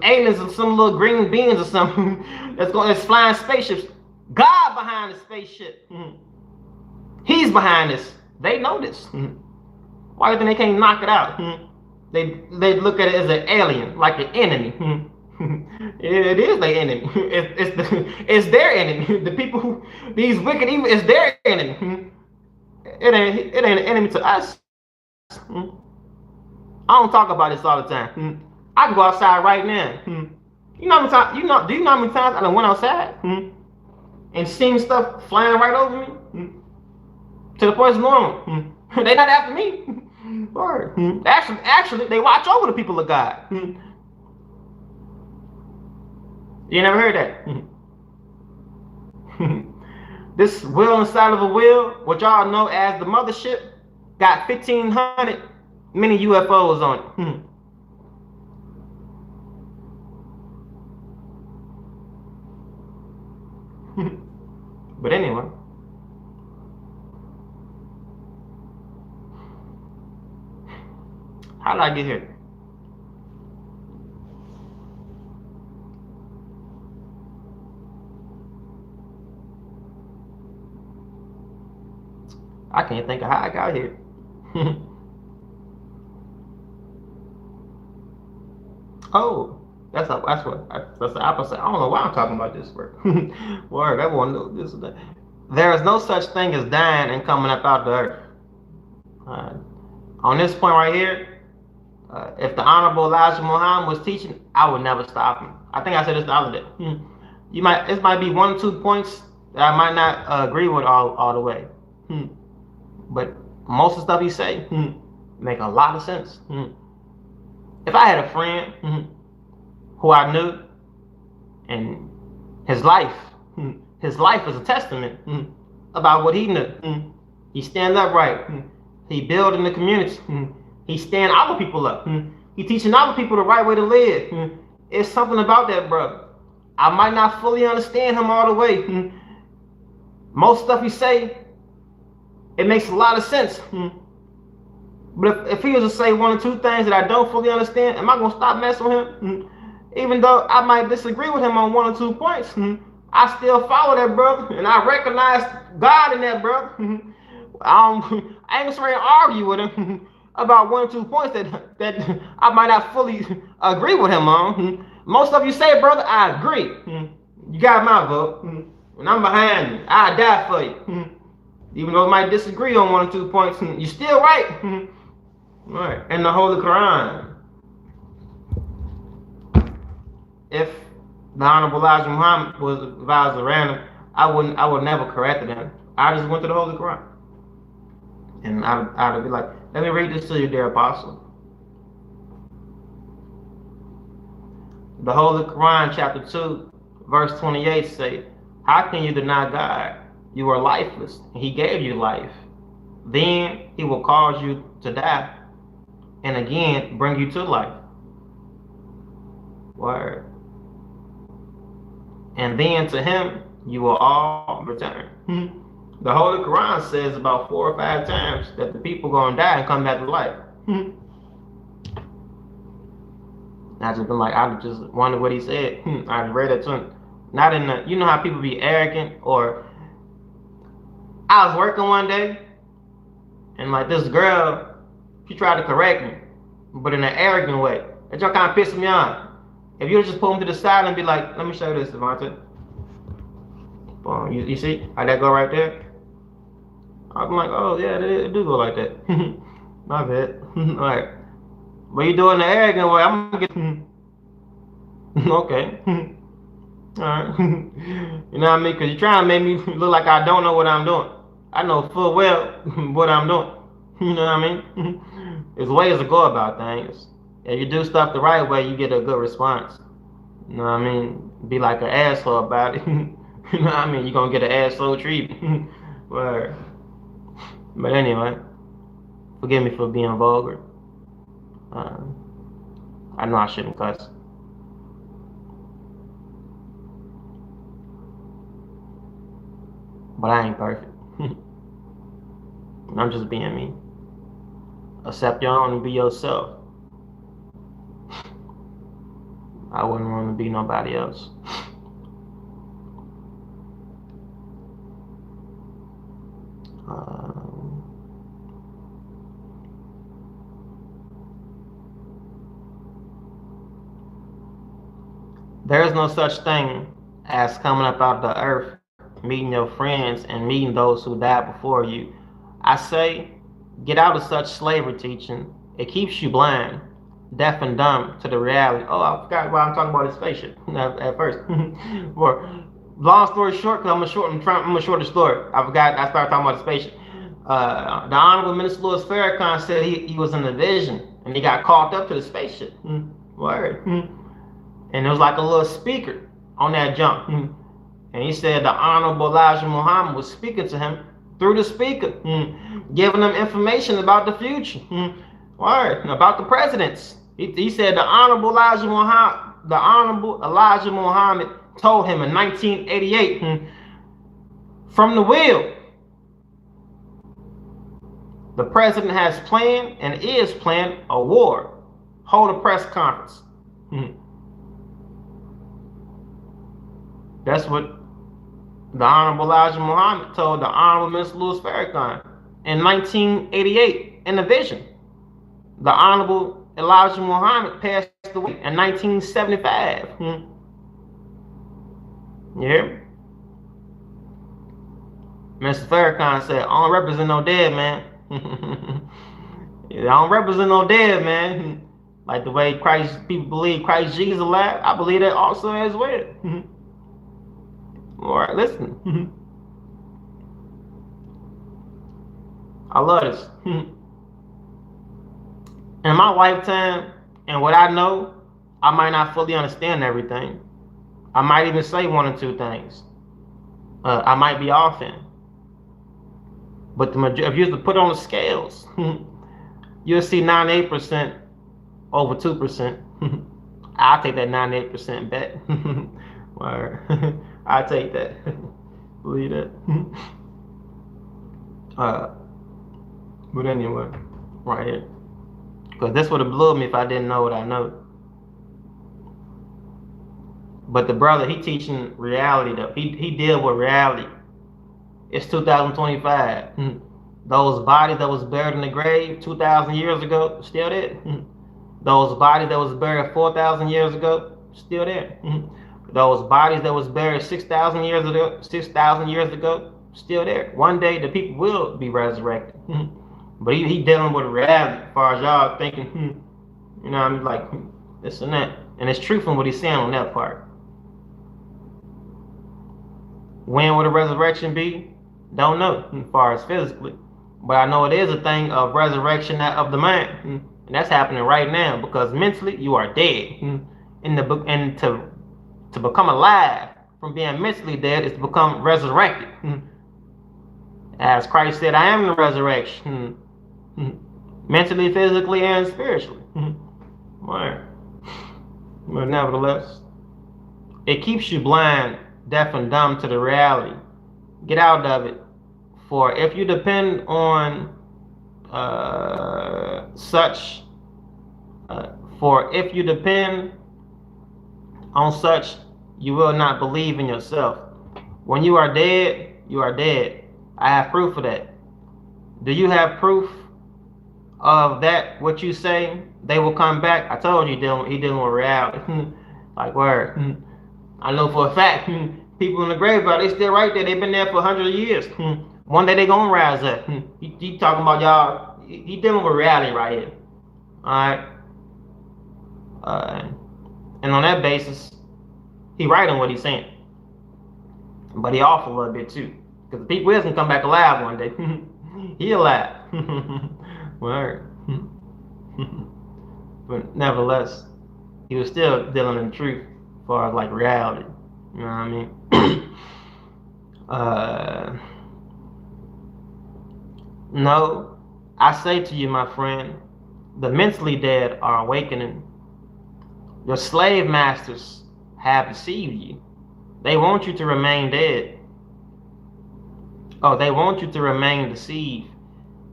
aliens or some little green beings or something that's flying spaceships. God behind the spaceship. He's behind this. They know this. Why do you think they can't knock it out? They look at it as an alien, like an enemy. It is their enemy. It's their enemy. The people who these wicked evil is their enemy. It ain't an enemy to us. I don't talk about this all the time. I can go outside right now. You know how many times? Do you know how many times I done went outside and seen stuff flying right over me? To the point it's normal. They not after me. Actually, they watch over the people of God. You never heard that? This wheel inside of a wheel, what y'all know as the mothership, got 1,500 mini UFOs on it. But anyway. How did I get here? I can't think of how I got here. Oh, that's the opposite. I don't know why I'm talking about this word. Word, everyone knows this or that. There is no such thing as dying and coming up out the earth. On this point right here, if the Honorable Elijah Muhammad was teaching, I would never stop him. I think I said this the other day. It might be 1 or 2 points that I might not agree with all the way. But most of the stuff he say make a lot of sense. If I had a friend who I knew, and his life is a testament about what he knew. He stand upright. He build in the community. He stand other people up. He teaching other people the right way to live. It's something about that brother. I might not fully understand him all the way. Most stuff he say, it makes a lot of sense. But if he was to say 1 or 2 things that I don't fully understand, am I going to stop messing with him? Even though I might disagree with him on 1 or 2 points, I still follow that brother, and I recognize God in that brother. I ain't going to argue with him about 1 or 2 points that I might not fully agree with him on. Most of you say, brother, I agree. You got my vote, and I'm behind you. I die for you. Even though I might disagree on 1 or 2 points, you're still right. Right. In the Holy Quran, if the Honorable Elijah Muhammad was around him, I would never correct him. I just went to the Holy Quran, and I'd be like, let me read this to you, dear apostle. The Holy Quran, chapter 2, verse 28 say, how can you deny God? You are lifeless, and he gave you life. Then he will cause you to die, and again bring you to life. Word. And then to him you will all return. The Holy Quran says about 4 or 5 times that the people gonna die and come back to life. I just been like, I just wondered what he said. I read it to him. Not in the, you know how people be arrogant or I was working one day, and like this girl, she tried to correct me, but in an arrogant way. That just kind of pissed me off. If you just pull me to the side and be like, let me show you this, Devontae. Boom, you see how that go right there? I'm like, oh yeah, it do go like that. My bad. Alright. But you do it in an arrogant way, I'm gonna get okay. Alright. You know what I mean? Because you're trying to make me look like I don't know what I'm doing. I know full well what I'm doing. You know what I mean? There's ways to go about things. If you do stuff the right way, you get a good response. You know what I mean? Be like an asshole about it. You know what I mean? You're going to get an asshole treatment. But anyway, forgive me for being vulgar. I know I shouldn't cuss. But I ain't perfect. I'm just being me. Accept your own and be yourself. I wouldn't want to be nobody else. There is no such thing as coming up out of the earth, meeting your friends, and meeting those who died before you. I say, get out of such slavery teaching. It keeps you blind, deaf and dumb to the reality. Oh, I forgot why I'm talking about this spaceship at first. Or, long story short, because I'm a shorter story. I started talking about the spaceship. The Honorable Minister Louis Farrakhan said he was in the vision, and he got caught up to the spaceship. Word. And there was like a little speaker on that jump. And he said the Honorable Elijah Muhammad was speaking to him through the speaker, giving him information about the future, about the presidents. He said the Honorable Elijah Muhammad told him in 1988, from the wheel, the president has planned and is planning a war. Hold a press conference. That's what the Honorable Elijah Muhammad told the Honorable Minister Louis Farrakhan in 1988 in the vision. The Honorable Elijah Muhammad passed away in 1975. Yeah. Mr. Farrakhan said, I don't represent no dead, man. I don't represent no dead, man. Like the way people believe Christ Jesus alive, I believe that also as well. All right, listen. I love this. In my lifetime, and what I know, I might not fully understand everything. I might even say one or two things. I might be off in. But if you were to put on the scales, you'll see 98% over 2%. I'll take that 98% bet. I'll take that. Believe that. But anyway, right here. Because this would have blew me if I didn't know what I know. But the brother, he teaching reality though. He deal with reality. It's 2025. Those bodies that was buried in the grave 2,000 years ago, still there. Those bodies that was buried 4,000 years ago, still there. Those bodies that was buried 6,000 years ago, still there. One day the people will be resurrected. But he dealing with reality as far as y'all thinking, you know, I'm like this and that. And it's true from what he's saying on that part. When will the resurrection be? Don't know as far as physically. But I know it is a thing of resurrection of the mind. And that's happening right now because mentally you are dead. And to become alive from being mentally dead is to become resurrected. As Christ said, I am the resurrection. Mentally, physically, and spiritually. Right. But nevertheless, it keeps you blind, deaf, and dumb to the reality. Get out of it. For if you depend on such, you will not believe in yourself. When you are dead, you are dead. I have proof of that. Do you have proof of that? What you say they will come back? I told you he dealing with reality. Like word. I know for a fact. People in the graveyard, they still right there. They've been there for hundreds of years. One day they gonna rise up. He talking about y'all. He dealing with reality right here. All right. And on that basis, he right on what he's saying. But he off a little bit too. Because the people is gonna come back alive one day. He alive. Word. But nevertheless, he was still dealing in truth as far as like reality. You know what I mean? No, I say to you, my friend, the mentally dead are awakening. Your slave masters have deceived you. They want you to remain dead. Oh, they want you to remain deceived.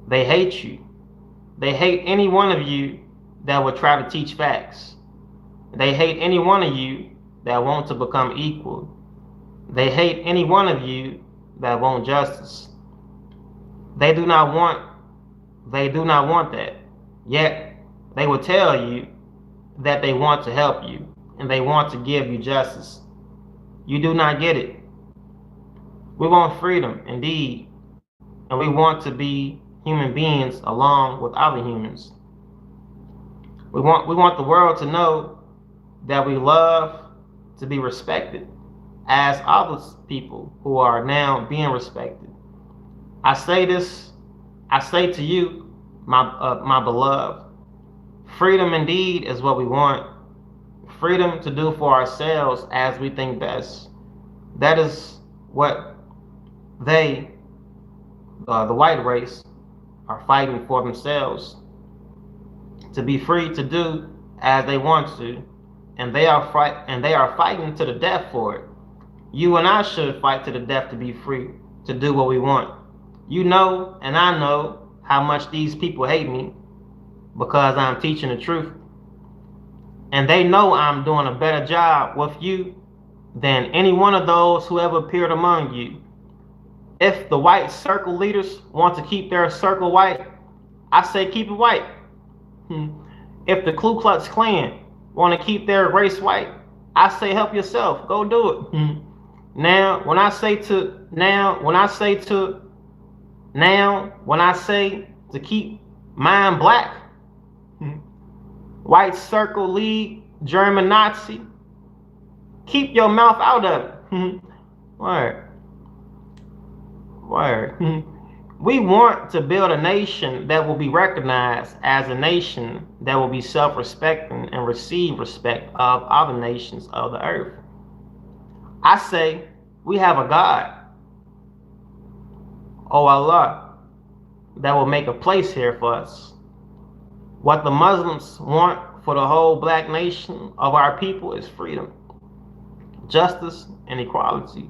They hate you. They hate any one of you that will try to teach facts. They hate any one of you that want to become equal. They hate any one of you that want justice. They do not want that. Yet they will tell you that they want to help you and they want to give you justice. You do not get it. We want freedom, indeed, and we want to be human beings along with other humans. We want the world to know that we love to be respected as other people who are now being respected. I say to you, my beloved, freedom indeed is what we want. Freedom to do for ourselves as we think best. That is what they, the white race, are fighting for themselves. To be free to do as they want to, and they are fighting to the death for it. You and I should fight to the death to be free, to do what we want. You know, and I know how much these people hate me because I'm teaching the truth. And they know I'm doing a better job with you than any one of those who ever appeared among you. If the white circle leaders want to keep their circle white, I say keep it white. If the Ku Klux Klan want to keep their race white, I say help yourself. Go do it. Now, when I say to keep mine black, white circle league, German Nazi, keep your mouth out of it. Word. We want to build a nation that will be recognized as a nation that will be self-respecting and receive respect of other nations of the earth. I say we have a God, oh Allah, that will make a place here for us. What the Muslims want for the whole black nation of our people is freedom, justice, and equality.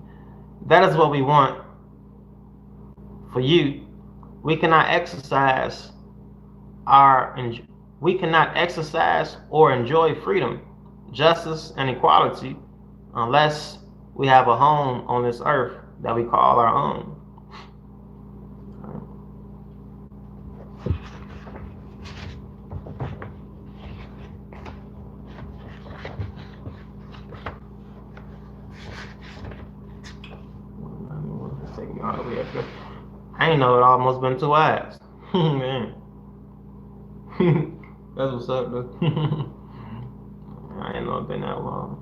That is what we want for you. We cannot exercise or enjoy freedom, justice, and equality unless we have a home on this earth that we call our own. Take me all the way up here. I ain't know it almost been 2 hours. Man. That's what's up, though. I ain't know it been that long.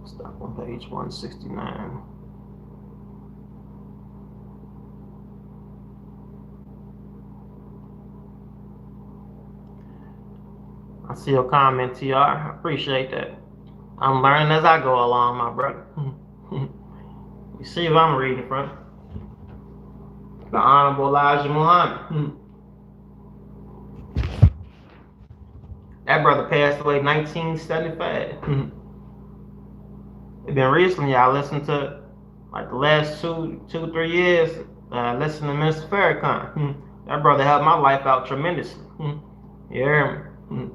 Stop on page 169. I see your comment, TR. I appreciate that. I'm learning as I go along, my brother. You see what I'm reading from? The Honorable Elijah Muhammad. That brother passed away in 1975. It's been recently, I listened to, like the last two, 3 years, listen to Mr. Farrakhan. That brother helped my life out tremendously. You hear me?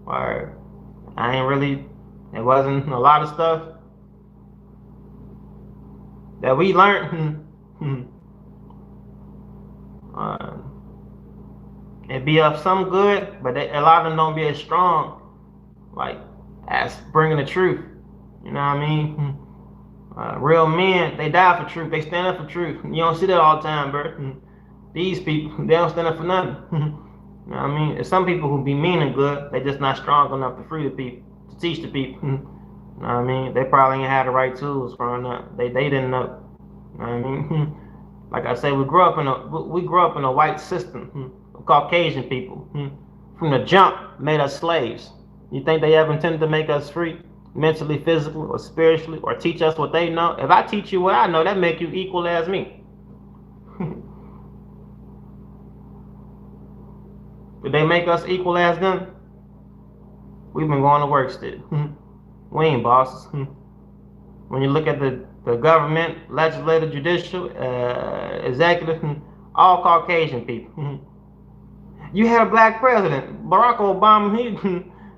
Or I ain't really, it wasn't a lot of stuff that we learned. uh, it be of some good, but a lot of them don't be as strong, like as bringing the truth. You know what I mean? Real men, they die for truth. They stand up for truth. You don't see that all the time, bro. These people, they don't stand up for nothing. You know what I mean? There's some people who be mean and good. They just not strong enough to free the people, to teach the people. You know what I mean? They probably ain't had the right tools growing up. They didn't know. You know what I mean? Like I said, we grew up in a white system. Caucasian people from the jump made us slaves. You think they ever intended to make us free, mentally, physically, or spiritually, or teach us what they know? If I teach you what I know, that make you equal as me. Did they make us equal as them? We've been going to work still. We ain't bosses. When you look at the government, legislative, judicial, executive, all Caucasian people. You had a black president, Barack Obama. He,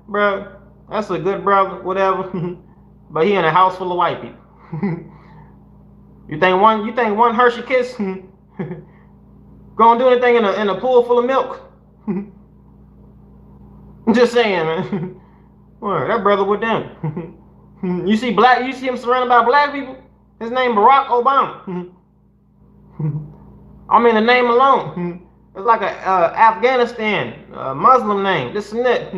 bro, that's a good brother, whatever. But he in a house full of white people. You think one Hershey Kiss gonna do anything in a pool full of milk? I'm just saying, man. Well, that brother with them. You see him surrounded by black people. His name Barack Obama. I mean the name alone. It's like a Afghanistan Muslim name. This and that,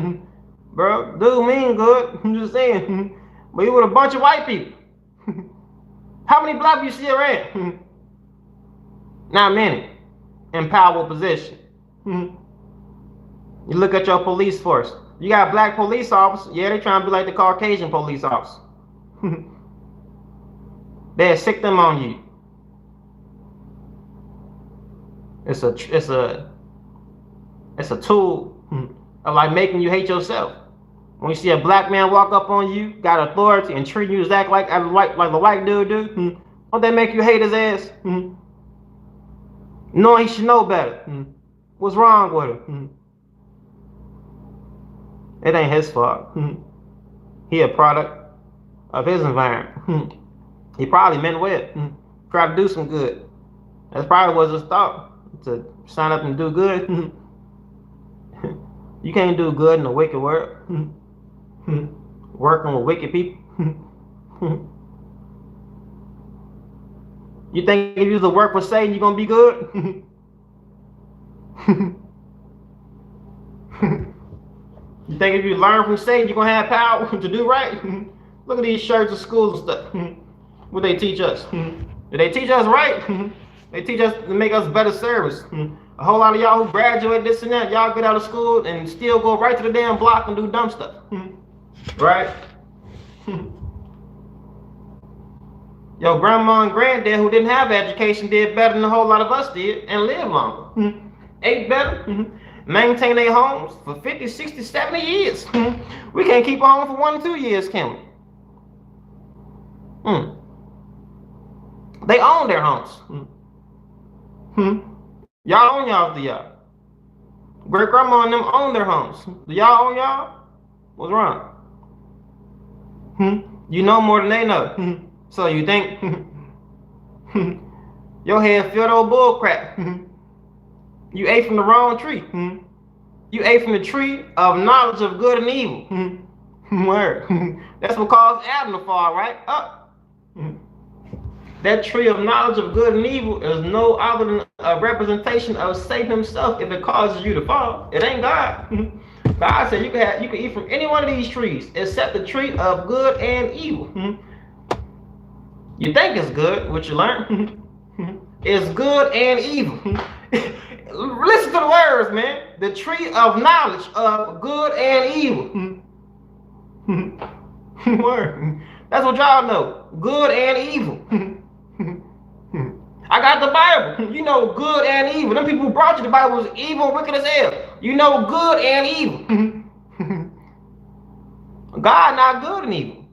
bro. Dude mean good. I'm just saying. But he with a bunch of white people. How many black people you see around? Not many. In powerful position. You look at your police force. You got black police officers. Yeah, they trying to be like the Caucasian police officers. They'll sick them on you. It's a tool of like making you hate yourself. When you see a black man walk up on you, got authority, and treat you exactly like the white dude do, don't they make you hate his ass? Knowing he should know better. What's wrong with him? It ain't his fault. He a product of his environment. He probably meant well. Try to do some good. That's probably was his thought. To sign up and do good. You can't do good in a wicked world. Working with wicked people. You think if you was to work with Satan, you're gonna be good? You think if you learn from Satan, you're gonna have power to do right? Look at these shirts of schools and stuff. What they teach us? Did they teach us right? They teach us to make us better service. A whole lot of y'all who graduate this and that, y'all get out of school and still go right to the damn block and do dumb stuff. Right? Your grandma and granddad who didn't have education did better than a whole lot of us did and lived longer. Ate better. Maintain their homes for 50, 60, 70 years. We can't keep a home for 1 or 2 years, can we? They own their homes. Y'all own y'all, do y'all? Great grandma and them own their homes. Do y'all own y'all? What's wrong? You know more than they know. So you think your head filled old bull crap. You ate from the wrong tree. You ate from the tree of knowledge of good and evil. Word. That's what caused Adam to fall, right? Up. That tree of knowledge of good and evil is no other than a representation of Satan himself. If it causes you to fall, it ain't God. God said you can eat from any one of these trees except the tree of good and evil. You think it's good, what you learn. It's good and evil. Listen to the words, man. The tree of knowledge of good and evil. Word. That's what y'all know. Good and evil. I got the Bible. You know good and evil. Them people who brought you the Bible was evil and wicked as hell. You know good and evil. God not good and evil.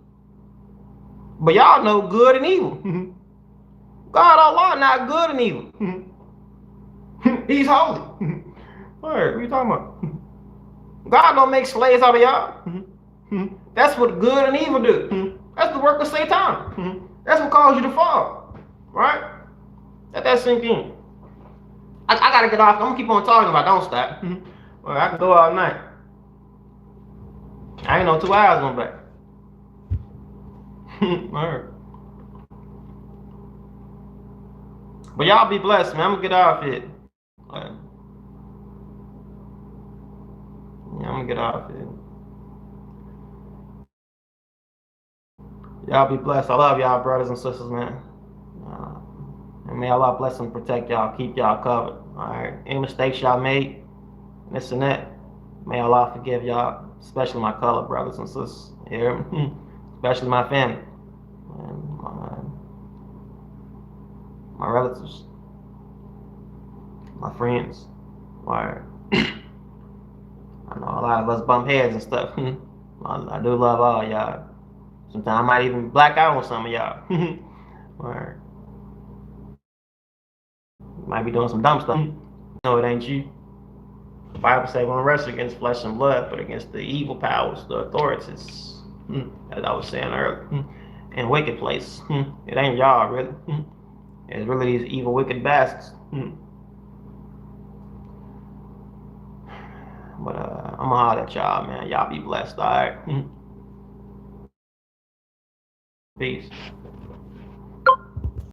But y'all know good and evil. God Allah not good and evil. He's holy. Word, what are you talking about? God don't make slaves out of y'all. That's what good and evil do. That's the work of Satan. That's what caused you to fall. Right? Let that sink in. I gotta get off. I'm gonna keep on talking about it. Don't stop. Well, I can go all night. I ain't know 2 hours going back. Alright. But y'all be blessed, man. I'm gonna get off it. Yeah, I'm gonna get off it. Y'all be blessed. I love y'all, brothers and sisters, man. And may Allah bless and protect y'all, keep y'all covered. Alright. Any mistakes y'all made, this and that, may Allah forgive y'all, especially my colored brothers and sisters. Here, especially my family. And my relatives. My friends. Alright. I know a lot of us bump heads and stuff. I do love all y'all. Sometimes I might even black out on some of y'all. Alright. Might be doing some dumb stuff. No, it ain't you. The Bible says we don't wrestle against flesh and blood, but against the evil powers, the authorities. As I was saying earlier. In wicked places. It ain't y'all, really. It's really these evil, wicked bastards. But I'm gonna holler at y'all, man. Y'all be blessed, alright? Peace.